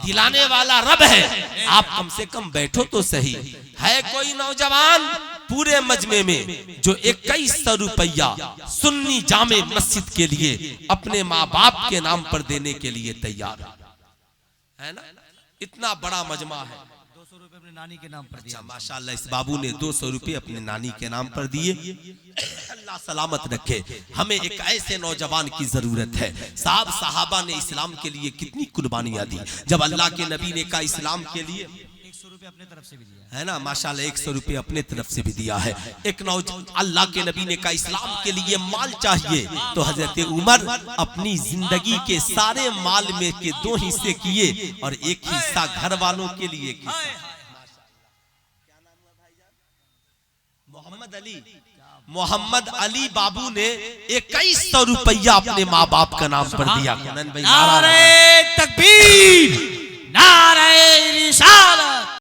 दिलाने वाला रब है, आप कम से कम बैठो तो सही। है कोई नौजवान पूरे मजमे में जो 2100 रुपया सुन्नी जामे मस्जिद के लिए अपने माँ बाप के नाम पर देने के लिए तैयार है ना? इतना बड़ा मजमा है। 200 रुपए अपने नानी के नाम पर दिया। अच्छा माशाल्लाह, इस बाबू ने 200 रुपए अपने नानी के नाम पर दिए। अल्लाह सलामत रखे। हमें एक ऐसे नौजवान की जरूरत है। साहब साहबा ने इस्लाम के लिए कितनी कुर्बानियां दी। जब अल्लाह के नबी ने कहा इस्लाम के लिए 100 रुपए अपने तरफ से भी दिया है ना, माशाल्लाह 100 रुपए अपने तरफ से भी दिया है। एक नौजवान, अल्लाह के नबी ने कहा इस्लाम के लिए माल चाहिए, तो हजरत उमर अपनी जिंदगी के सारे माल में के 2 हिस्से किए और एक हिस्सा घर वालों के लिए किया। मोहम्मद अली बाबू ने 2100 रुपया अपने माँ बाप का नाम पर दिया। नारे तकबीर, नारे रिसालत।